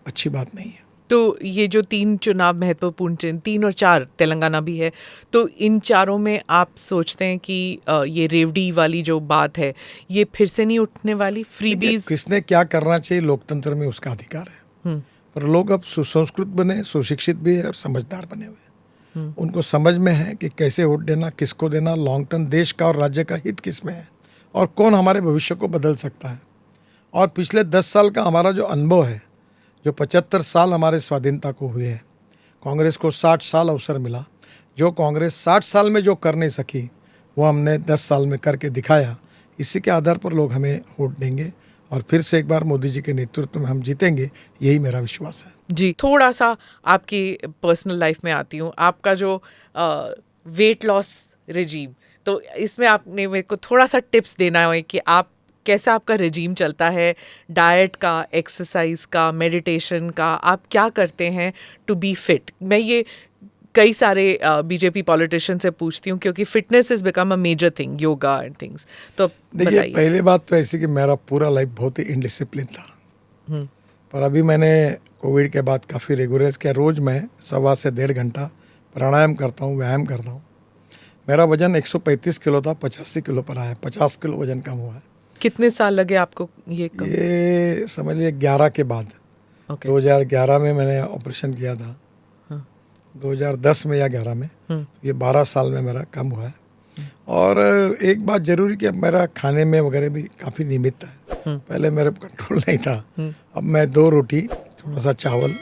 Speaker 1: अच्छी बात नहीं है।
Speaker 2: तो ये जो 3 चुनाव महत्वपूर्ण, 3 और 4 तेलंगाना भी है, तो इन चारों में आप सोचते हैं कि ये रेवड़ी वाली जो बात है ये फिर से नहीं उठने वाली? फ्रीबीज,
Speaker 1: किसने क्या करना चाहिए लोकतंत्र में उसका अधिकार है, पर लोग अब सुसंस्कृत बने, सुशिक्षित भी है और समझदार बने हुए। उनको समझ में है कि कैसे वोट देना, किसको देना, लॉन्ग टर्म देश का और राज्य का हित किस में है और कौन हमारे भविष्य को बदल सकता है। और पिछले 10 साल का हमारा जो अनुभव है, जो 75 साल हमारे स्वाधीनता को हुए हैं, कांग्रेस को 60 साल अवसर मिला। जो कांग्रेस 60 साल में जो कर नहीं सकी वो हमने 10 साल में करके दिखाया। इसी के आधार पर लोग हमें वोट देंगे और फिर से एक बार मोदी जी के नेतृत्व में हम जीतेंगे, यही मेरा विश्वास है।
Speaker 2: जी, थोड़ा सा आपकी पर्सनल लाइफ में आती हूँ। आपका जो वेट लॉस रेजीम, तो इसमें आपने मेरे को थोड़ा सा टिप्स देना है कि आप कैसा आपका रेजीम चलता है, डाइट का, एक्सरसाइज का, मेडिटेशन का, आप क्या करते हैं टू बी फिट। मैं ये कई सारे बीजेपी पॉलिटिशियन से पूछती हूँ क्योंकि fitness is become a major thing, yoga and things. तो
Speaker 1: देखिए,
Speaker 2: बताइए।
Speaker 1: पहली बात तो ऐसी कि मेरा पूरा लाइफ बहुत ही इनडिसिप्लिन था, पर अभी मैंने कोविड के बाद काफ़ी रेगुलराइज किया। रोज़ मैं 1.25 से 1.5 घंटा प्राणायाम करता हूँ, व्यायाम करता हूँ। मेरा वजन 135 किलो था, 85 किलो पर आया, 50 किलो वजन कम हुआ है।
Speaker 2: कितने साल लगे आपको ये कम?
Speaker 1: ये समझ लिए 11 के बाद।
Speaker 2: Okay.
Speaker 1: 2011 में मैंने ऑपरेशन किया था, 2010 में या 11 में। ये 12 साल में मेरा कम हुआ है। और एक बात जरूरी कि अब मेरा खाने में वगैरह भी काफ़ी नियमित है। पहले मेरे को कंट्रोल नहीं था। अब मैं 2 रोटी, थोड़ा सा चावल,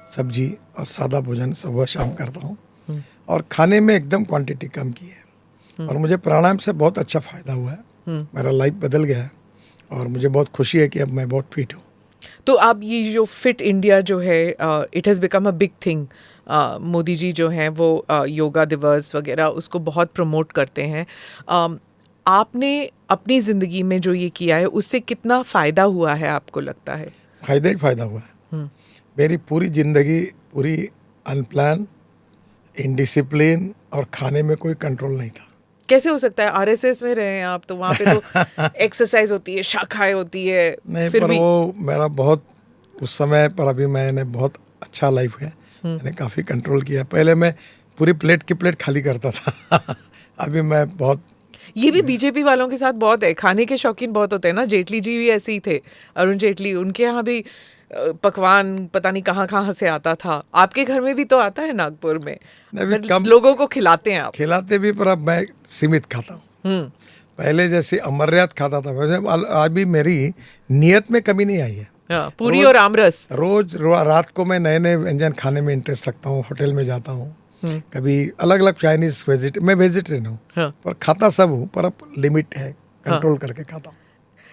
Speaker 1: सब्जी और सादा भोजन सुबह शाम करता हूँ और खाने में एकदम क्वांटिटी कम की है। और मुझे प्राणायाम से बहुत अच्छा फ़ायदा हुआ है। मेरा लाइफ बदल गया है और मुझे बहुत खुशी है कि अब मैं बहुत फिट हूँ।
Speaker 2: तो आप ये जो फिट इंडिया जो है, it has become a big thing. Modi ji जो हैं वो योगा दिवस वगैरह उसको बहुत प्रमोट करते हैं। आपने अपनी ज़िंदगी में जो ये किया है उससे कितना फ़ायदा हुआ है आपको लगता है?
Speaker 1: फ़ायदा ही फ़ायदा हुआ है। मेरी पूरी ज़िंदगी पूरी अनप्लान, इनडिसिप्लिन और खाने में कोई कंट्रोल नहीं था।
Speaker 2: कैसे हो सकता है? आरएसएस में रहे हैं आप, तो वहाँ पे तो एक्सरसाइज होती है, शाखाएं होती है।
Speaker 1: नहीं,
Speaker 2: फिर
Speaker 1: पर
Speaker 2: भी
Speaker 1: वो मेरा बहुत उस समय पर, अभी मैंने बहुत अच्छा लाइफ है, मैंने काफ़ी कंट्रोल किया। पहले मैं पूरी प्लेट की प्लेट खाली करता था अभी मैं बहुत।
Speaker 2: ये भी बीजेपी वालों के साथ बहुत है, खाने के शौकीन बहुत होते हैं ना। जेटली जी भी ऐसे ही थे, अरुण जेटली, उनके यहाँ भी पकवान पता नहीं कहाँ कहाँ से आता था। आपके घर में भी तो आता है नागपुर में, मतलब लोगों को खिलाते हैं आप?
Speaker 1: खिलाते भी, पर अब मैं सीमित खाता हूँ। पहले जैसे अमर्याद खाता था वैसे आज भी मेरी नियत में कमी नहीं आई है।
Speaker 2: पूरी और आमरस
Speaker 1: रोज रात को मैं नए नए व्यंजन खाने में इंटरेस्ट रखता हूँ, होटल में जाता हूँ, कभी अलग अलग चाइनीज मैं वेजिटेरियन हूँ। पर खाता सब हूँ, पर अब लिमिट है, कंट्रोल करके खाता हूँ।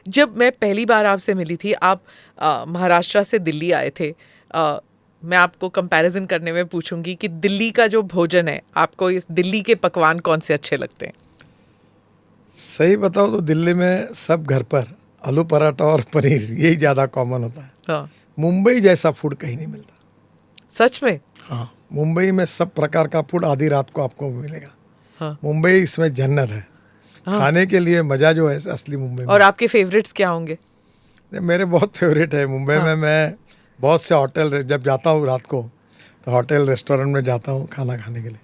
Speaker 2: जब मैं पहली बार आपसे मिली थी, आप महाराष्ट्र से दिल्ली आए थे। मैं आपको कंपैरिजन करने में पूछूंगी कि दिल्ली का जो भोजन है, आपको इस दिल्ली के पकवान कौन से अच्छे लगते हैं?
Speaker 1: सही बताओ तो दिल्ली में सब घर पर आलू पराठा और पनीर, यही ज़्यादा कॉमन होता है। मुंबई जैसा फूड कहीं नहीं मिलता।
Speaker 2: सच में?
Speaker 1: हाँ, मुंबई में सब प्रकार का फूड आधी रात को आपको मिलेगा। मुंबई इसमें जन्नत है। खाने के लिए मजा जो है असली मुंबई में।
Speaker 2: और आपके फेवरेट्स क्या होंगे?
Speaker 1: मेरे बहुत फेवरेट है मुंबई में। मैं बहुत से होटल जब जाता हूँ रात को, तो होटल रेस्टोरेंट में जाता हूँ खाना खाने के लिए।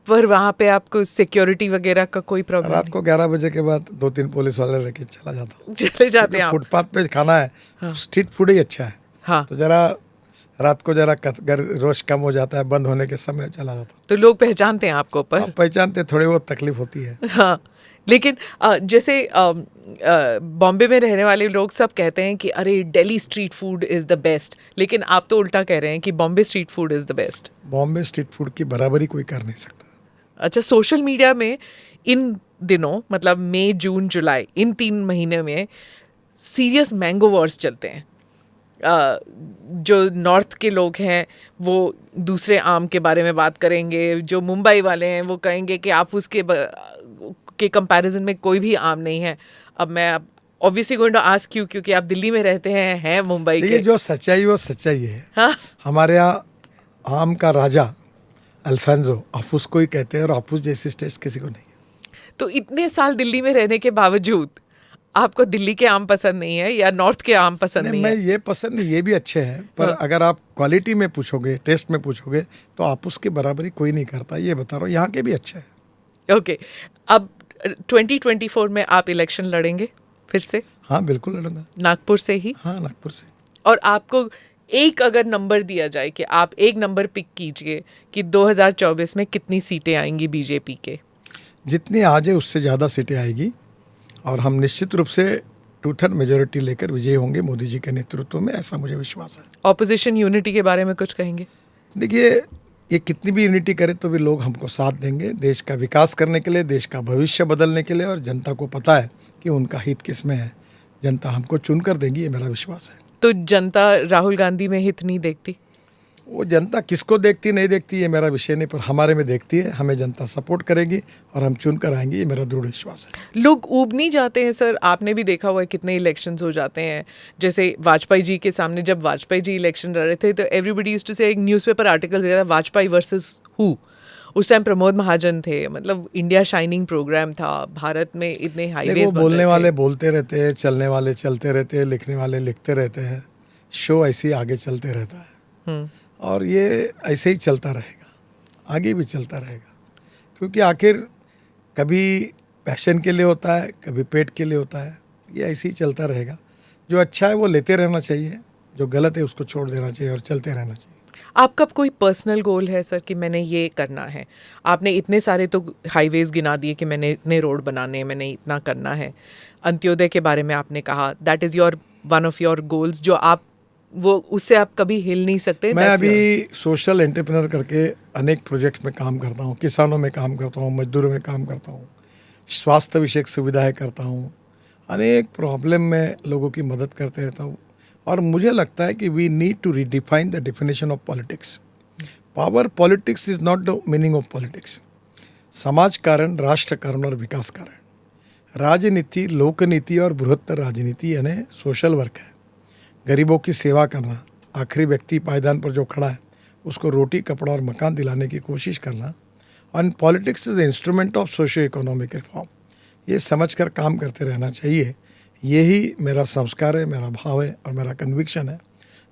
Speaker 2: पर वहाँ पे आपको सिक्योरिटी वगैरह का कोई प्रॉब्लम?
Speaker 1: रात को 11 बजे के बाद 2-3 पुलिस वाले लेके चला जाता हूँ।
Speaker 2: चले जाते हैं आप?
Speaker 1: फुटपाथ पे खाना है, स्ट्रीट फूड ही अच्छा है।
Speaker 2: हाँ।
Speaker 1: तो जरा रात को जरा रोश कम हो जाता है, बंद होने के समय चला जाता हूँ।
Speaker 2: तो लोग पहचानते हैं आपको? पर
Speaker 1: पहचानते, थोड़ी बहुत तकलीफ होती है।
Speaker 2: हाँ, लेकिन जैसे बॉम्बे में रहने वाले लोग सब कहते हैं कि अरे Delhi street food is the best, लेकिन आप तो उल्टा कह रहे हैं कि Bombay street food is the best.
Speaker 1: Bombay street food की बराबरी कोई कर नहीं सकता।
Speaker 2: अच्छा, सोशल मीडिया में इन दिनों, मतलब मई, जून, जुलाई, इन 3 महीने में सीरियस मैंगो वॉर्स चलते हैं। जो नॉर्थ के लोग हैं वो दूसरे आम के बारे में बात करेंगे, जो मुंबई वाले हैं वो कहेंगे कि आप उसके के कंपैरिजन में कोई भी आम नहीं है। अब मैं obviously going to ask you, क्योंकि आप दिल्ली में रहते हैं मुंबई के।
Speaker 1: जो सच्चाई वो सच्चाई है।
Speaker 2: हाँ?
Speaker 1: हमारे यहाँ आम का राजा अल्फांसो आफूस को ही कहते हैं, और आफूस जैसी टेस्ट किसी को नहीं है।
Speaker 2: तो इतने साल दिल्ली में रहने के बावजूद आपको दिल्ली के आम पसंद नहीं है या नॉर्थ के आम पसंद नहीं
Speaker 1: मैं
Speaker 2: है?
Speaker 1: ये पसंद नहीं, ये भी अच्छे हैं, पर अगर आप क्वालिटी में पूछोगे, टेस्ट में पूछोगे, तो आपूस की बराबरी कोई नहीं करता, ये बता रहा हूँ। यहाँ के भी अच्छे हैं।
Speaker 2: ओके, अब 2024 में आप इलेक्शन लड़ेंगे फिर से?
Speaker 1: हाँ, बिल्कुल लड़ूंगा।
Speaker 2: नागपुर से ही?
Speaker 1: हाँ, नागपुर से।
Speaker 2: और आपको एक अगर नंबर दिया जाए कि आप एक नंबर पिक कीजिए कि 2024 में कितनी सीटें आएंगी बीजेपी के?
Speaker 1: जितनी आज है उससे ज़्यादा सीटें आएगी और हम निश्चित रूप से 2/3 मेजोरिटी लेकर विजयी होंगे मोदी जी के नेतृत्व में, ऐसा मुझे विश्वास है।
Speaker 2: ऑपोजिशन यूनिटी के बारे में कुछ कहेंगे?
Speaker 1: देखिए, ये कितनी भी यूनिटी करे तो भी लोग हमको साथ देंगे देश का विकास करने के लिए, देश का भविष्य बदलने के लिए, और जनता को पता है कि उनका हित किस में है। जनता हमको चुनकर देगी, ये मेरा विश्वास है।
Speaker 2: तो जनता राहुल गांधी में हित नहीं देखती?
Speaker 1: वो जनता किसको देखती नहीं देखती ये मेरा विषय नहीं, पर हमारे में देखती है। हमें जनता सपोर्ट करेगी और हम चुनकर आएंगे, ये मेरा दृढ़ विश्वास है।
Speaker 2: लोग ऊब नहीं जाते हैं सर? आपने भी देखा हुआ है कितने इलेक्शंस हो जाते हैं। जैसे वाजपेयी जी के सामने जब वाजपेयी जी इलेक्शन लड़ रहे थे तो एवरीबडी यूज्ड टू से, एक न्यूज़पेपर आर्टिकल दिया था, वाजपेयी वर्सेस हु। उस टाइम प्रमोद महाजन थे, मतलब इंडिया शाइनिंग प्रोग्राम था, भारत में इतने हाईवेज बन
Speaker 1: बोलने
Speaker 2: रहे
Speaker 1: वाले
Speaker 2: थे।
Speaker 1: बोलते रहते हैं, चलने वाले चलते रहते हैं, लिखने वाले लिखते रहते हैं। शो ऐसे ही आगे चलते रहता है और ये ऐसे ही चलता रहेगा, आगे भी चलता रहेगा, क्योंकि आखिर कभी पैशन के लिए होता है, कभी पेट के लिए होता है। ये ऐसे ही चलता रहेगा। जो अच्छा है वो लेते रहना चाहिए, जो गलत है उसको छोड़ देना चाहिए और चलते रहना चाहिए।
Speaker 2: आपका कोई पर्सनल गोल है सर कि मैंने ये करना है? आपने इतने सारे तो हाईवेज गिना दिए कि मैंने इतने रोड बनाने हैं, मैंने इतना करना है। अंत्योदय के बारे में आपने कहा, that is your one of your goals, जो आप वो उससे आप कभी हिल नहीं सकते।
Speaker 1: मैं अभी सोशल एंटरप्रेन्योर करके अनेक प्रोजेक्ट्स में काम करता हूँ। किसानों में काम करता हूँ, मजदूरों में काम करता हूँ, स्वास्थ्य विषयक सुविधाएं करता हूँ, अनेक प्रॉब्लम में लोगों की मदद करते रहता हूँ। और मुझे लगता है कि we need to redefine the definition of politics. Power politics is not the meaning of politics. समाज कारण, राष्ट्र कारण और विकास कारण। राजनीति, लोकनीति और बृहत्तर राजनीति यानी सोशल वर्क है। गरीबों की सेवा करना, आखिरी व्यक्ति पायदान पर जो खड़ा है उसको रोटी, कपड़ा और मकान दिलाने की कोशिश करना। और politics is the instrument of socio economic reform. ये समझकर काम करते रहना चाहिए। यही मेरा संस्कार है, मेरा भाव है और मेरा कन्विक्शन है।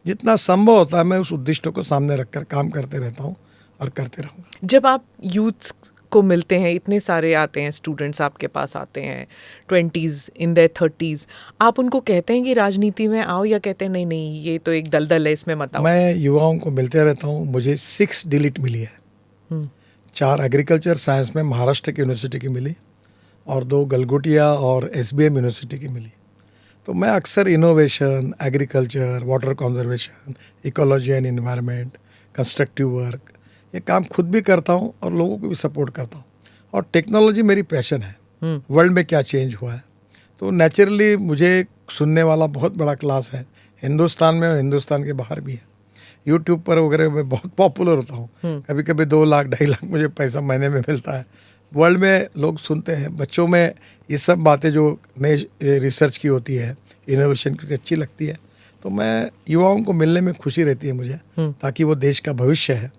Speaker 1: जितना संभव होता है मैं उस उद्देश्य को सामने रखकर काम करते रहता हूँ और करते रहूँगा।
Speaker 2: जब आप यूथ को मिलते हैं, इतने सारे आते हैं स्टूडेंट्स आपके पास आते हैं, 20s इन देयर 30s, आप उनको कहते हैं कि राजनीति में आओ, या कहते हैं नहीं नहीं ये तो एक दलदल है, इसमें मत आओ?
Speaker 1: मैं युवाओं को मिलते रहता हूँ। मुझे 6 डिलीट मिली है। 4 एग्रीकल्चर साइंस में महाराष्ट्र की यूनिवर्सिटी की मिली और 2 गलगोटिया और SBM यूनिवर्सिटी की मिली। तो मैं अक्सर innovation, agriculture, water conservation, ecology and environment, constructive work, ये काम खुद भी करता हूँ और लोगों को भी सपोर्ट करता हूँ। और टेक्नोलॉजी मेरी पैशन है। वर्ल्ड में क्या चेंज हुआ है, तो नेचुरली मुझे सुनने वाला बहुत बड़ा क्लास है हिंदुस्तान में और हिंदुस्तान के बाहर भी है। यूट्यूब पर वगैरह में बहुत पॉपुलर होता हूँ। कभी कभी 2 लाख 2.5 लाख मुझे पैसा महीने में मिलता है। वर्ल्ड में लोग सुनते हैं। बच्चों में ये सब बातें जो नए रिसर्च की होती है, इनोवेशन की, अच्छी लगती है। तो मैं युवाओं को मिलने में खुशी रहती है मुझे, ताकि वो देश का भविष्य है,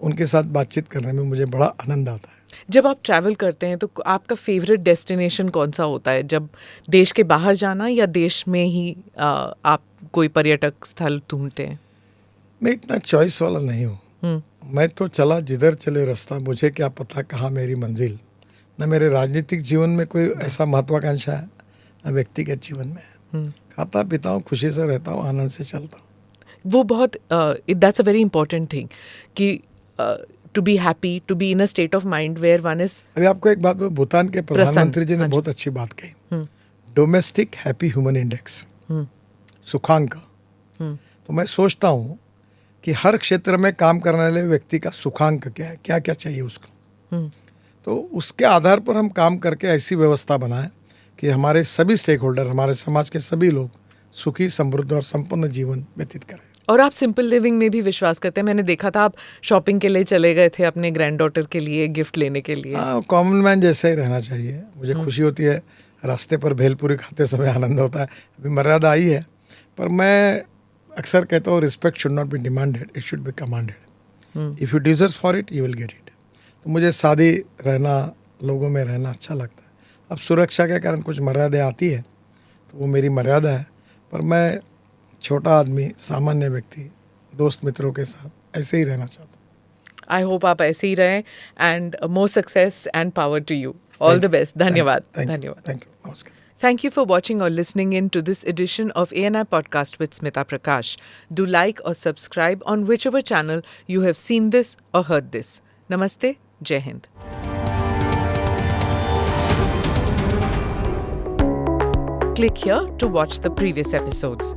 Speaker 1: उनके साथ बातचीत करने में मुझे बड़ा आनंद आता है।
Speaker 2: जब आप ट्रैवल करते हैं तो आपका फेवरेट डेस्टिनेशन कौन सा होता है? जब देश के बाहर जाना या देश में ही आप कोई पर्यटक स्थल ढूंढते हैं?
Speaker 1: मैं इतना चॉइस वाला नहीं हूँ। मैं तो चला जिधर चले रास्ता, मुझे क्या पता कहाँ मेरी मंजिल। न मेरे राजनीतिक जीवन में कोई ऐसा महत्वाकांक्षा है, न व्यक्तिगत जीवन में है। खाता पीता हूँ, खुशी से रहता हूँ, आनंद से चलता हूँ।
Speaker 2: वो बहुत that's a very important thing कि to be happy, to be in a state of mind where one is.
Speaker 1: अभी आपको एक बात, भूटान के प्रधानमंत्री जी ने बहुत अच्छी बात कही, डोमेस्टिक हैप्पी ह्यूमन इंडेक्स, सुखांक। तो मैं सोचता हूँ कि हर क्षेत्र में काम करने वाले व्यक्ति का सुखांक क्या है, क्या क्या चाहिए उसको। तो उसके आधार पर हम काम करके ऐसी व्यवस्था बनाएं कि हमारे सभी स्टेक होल्डर, हमारे समाज के सभी लोग सुखी, समृद्ध और संपन्न जीवन व्यतीत करें।
Speaker 2: और आप सिंपल लिविंग में भी विश्वास करते हैं। मैंने देखा था आप शॉपिंग के लिए चले गए थे अपने ग्रैंड डॉटर के लिए गिफ्ट लेने के लिए।
Speaker 1: हाँ, कॉमन मैन जैसा ही रहना चाहिए। मुझे खुशी होती है, रास्ते पर भेलपूरी खाते समय आनंद होता है। अभी मर्यादा आई है, पर मैं अक्सर कहता हूँ respect should not be demanded, it should be commanded. If you deserve for it you will get it. तो मुझे सादी रहना, लोगों में रहना अच्छा लगता है। अब सुरक्षा के कारण कुछ मर्यादा आती है, तो वो मेरी मर्यादा है, पर मैं छोटा आदमी, सामान्य व्यक्ति, दोस्त मित्रों के साथ ऐसे ही रहना चाहता हूँ।
Speaker 2: आई होप आप ऐसे ही रहें and more success and power to you. All the best. धन्यवाद।
Speaker 1: Thank you. नमस्कार।
Speaker 2: Thank you for watching or listening in to this edition of ANI Podcast with Smita Prakash. Do like or subscribe on whichever channel you have seen this or heard this. Namaste, Jai Hind. Click here to watch the previous episodes.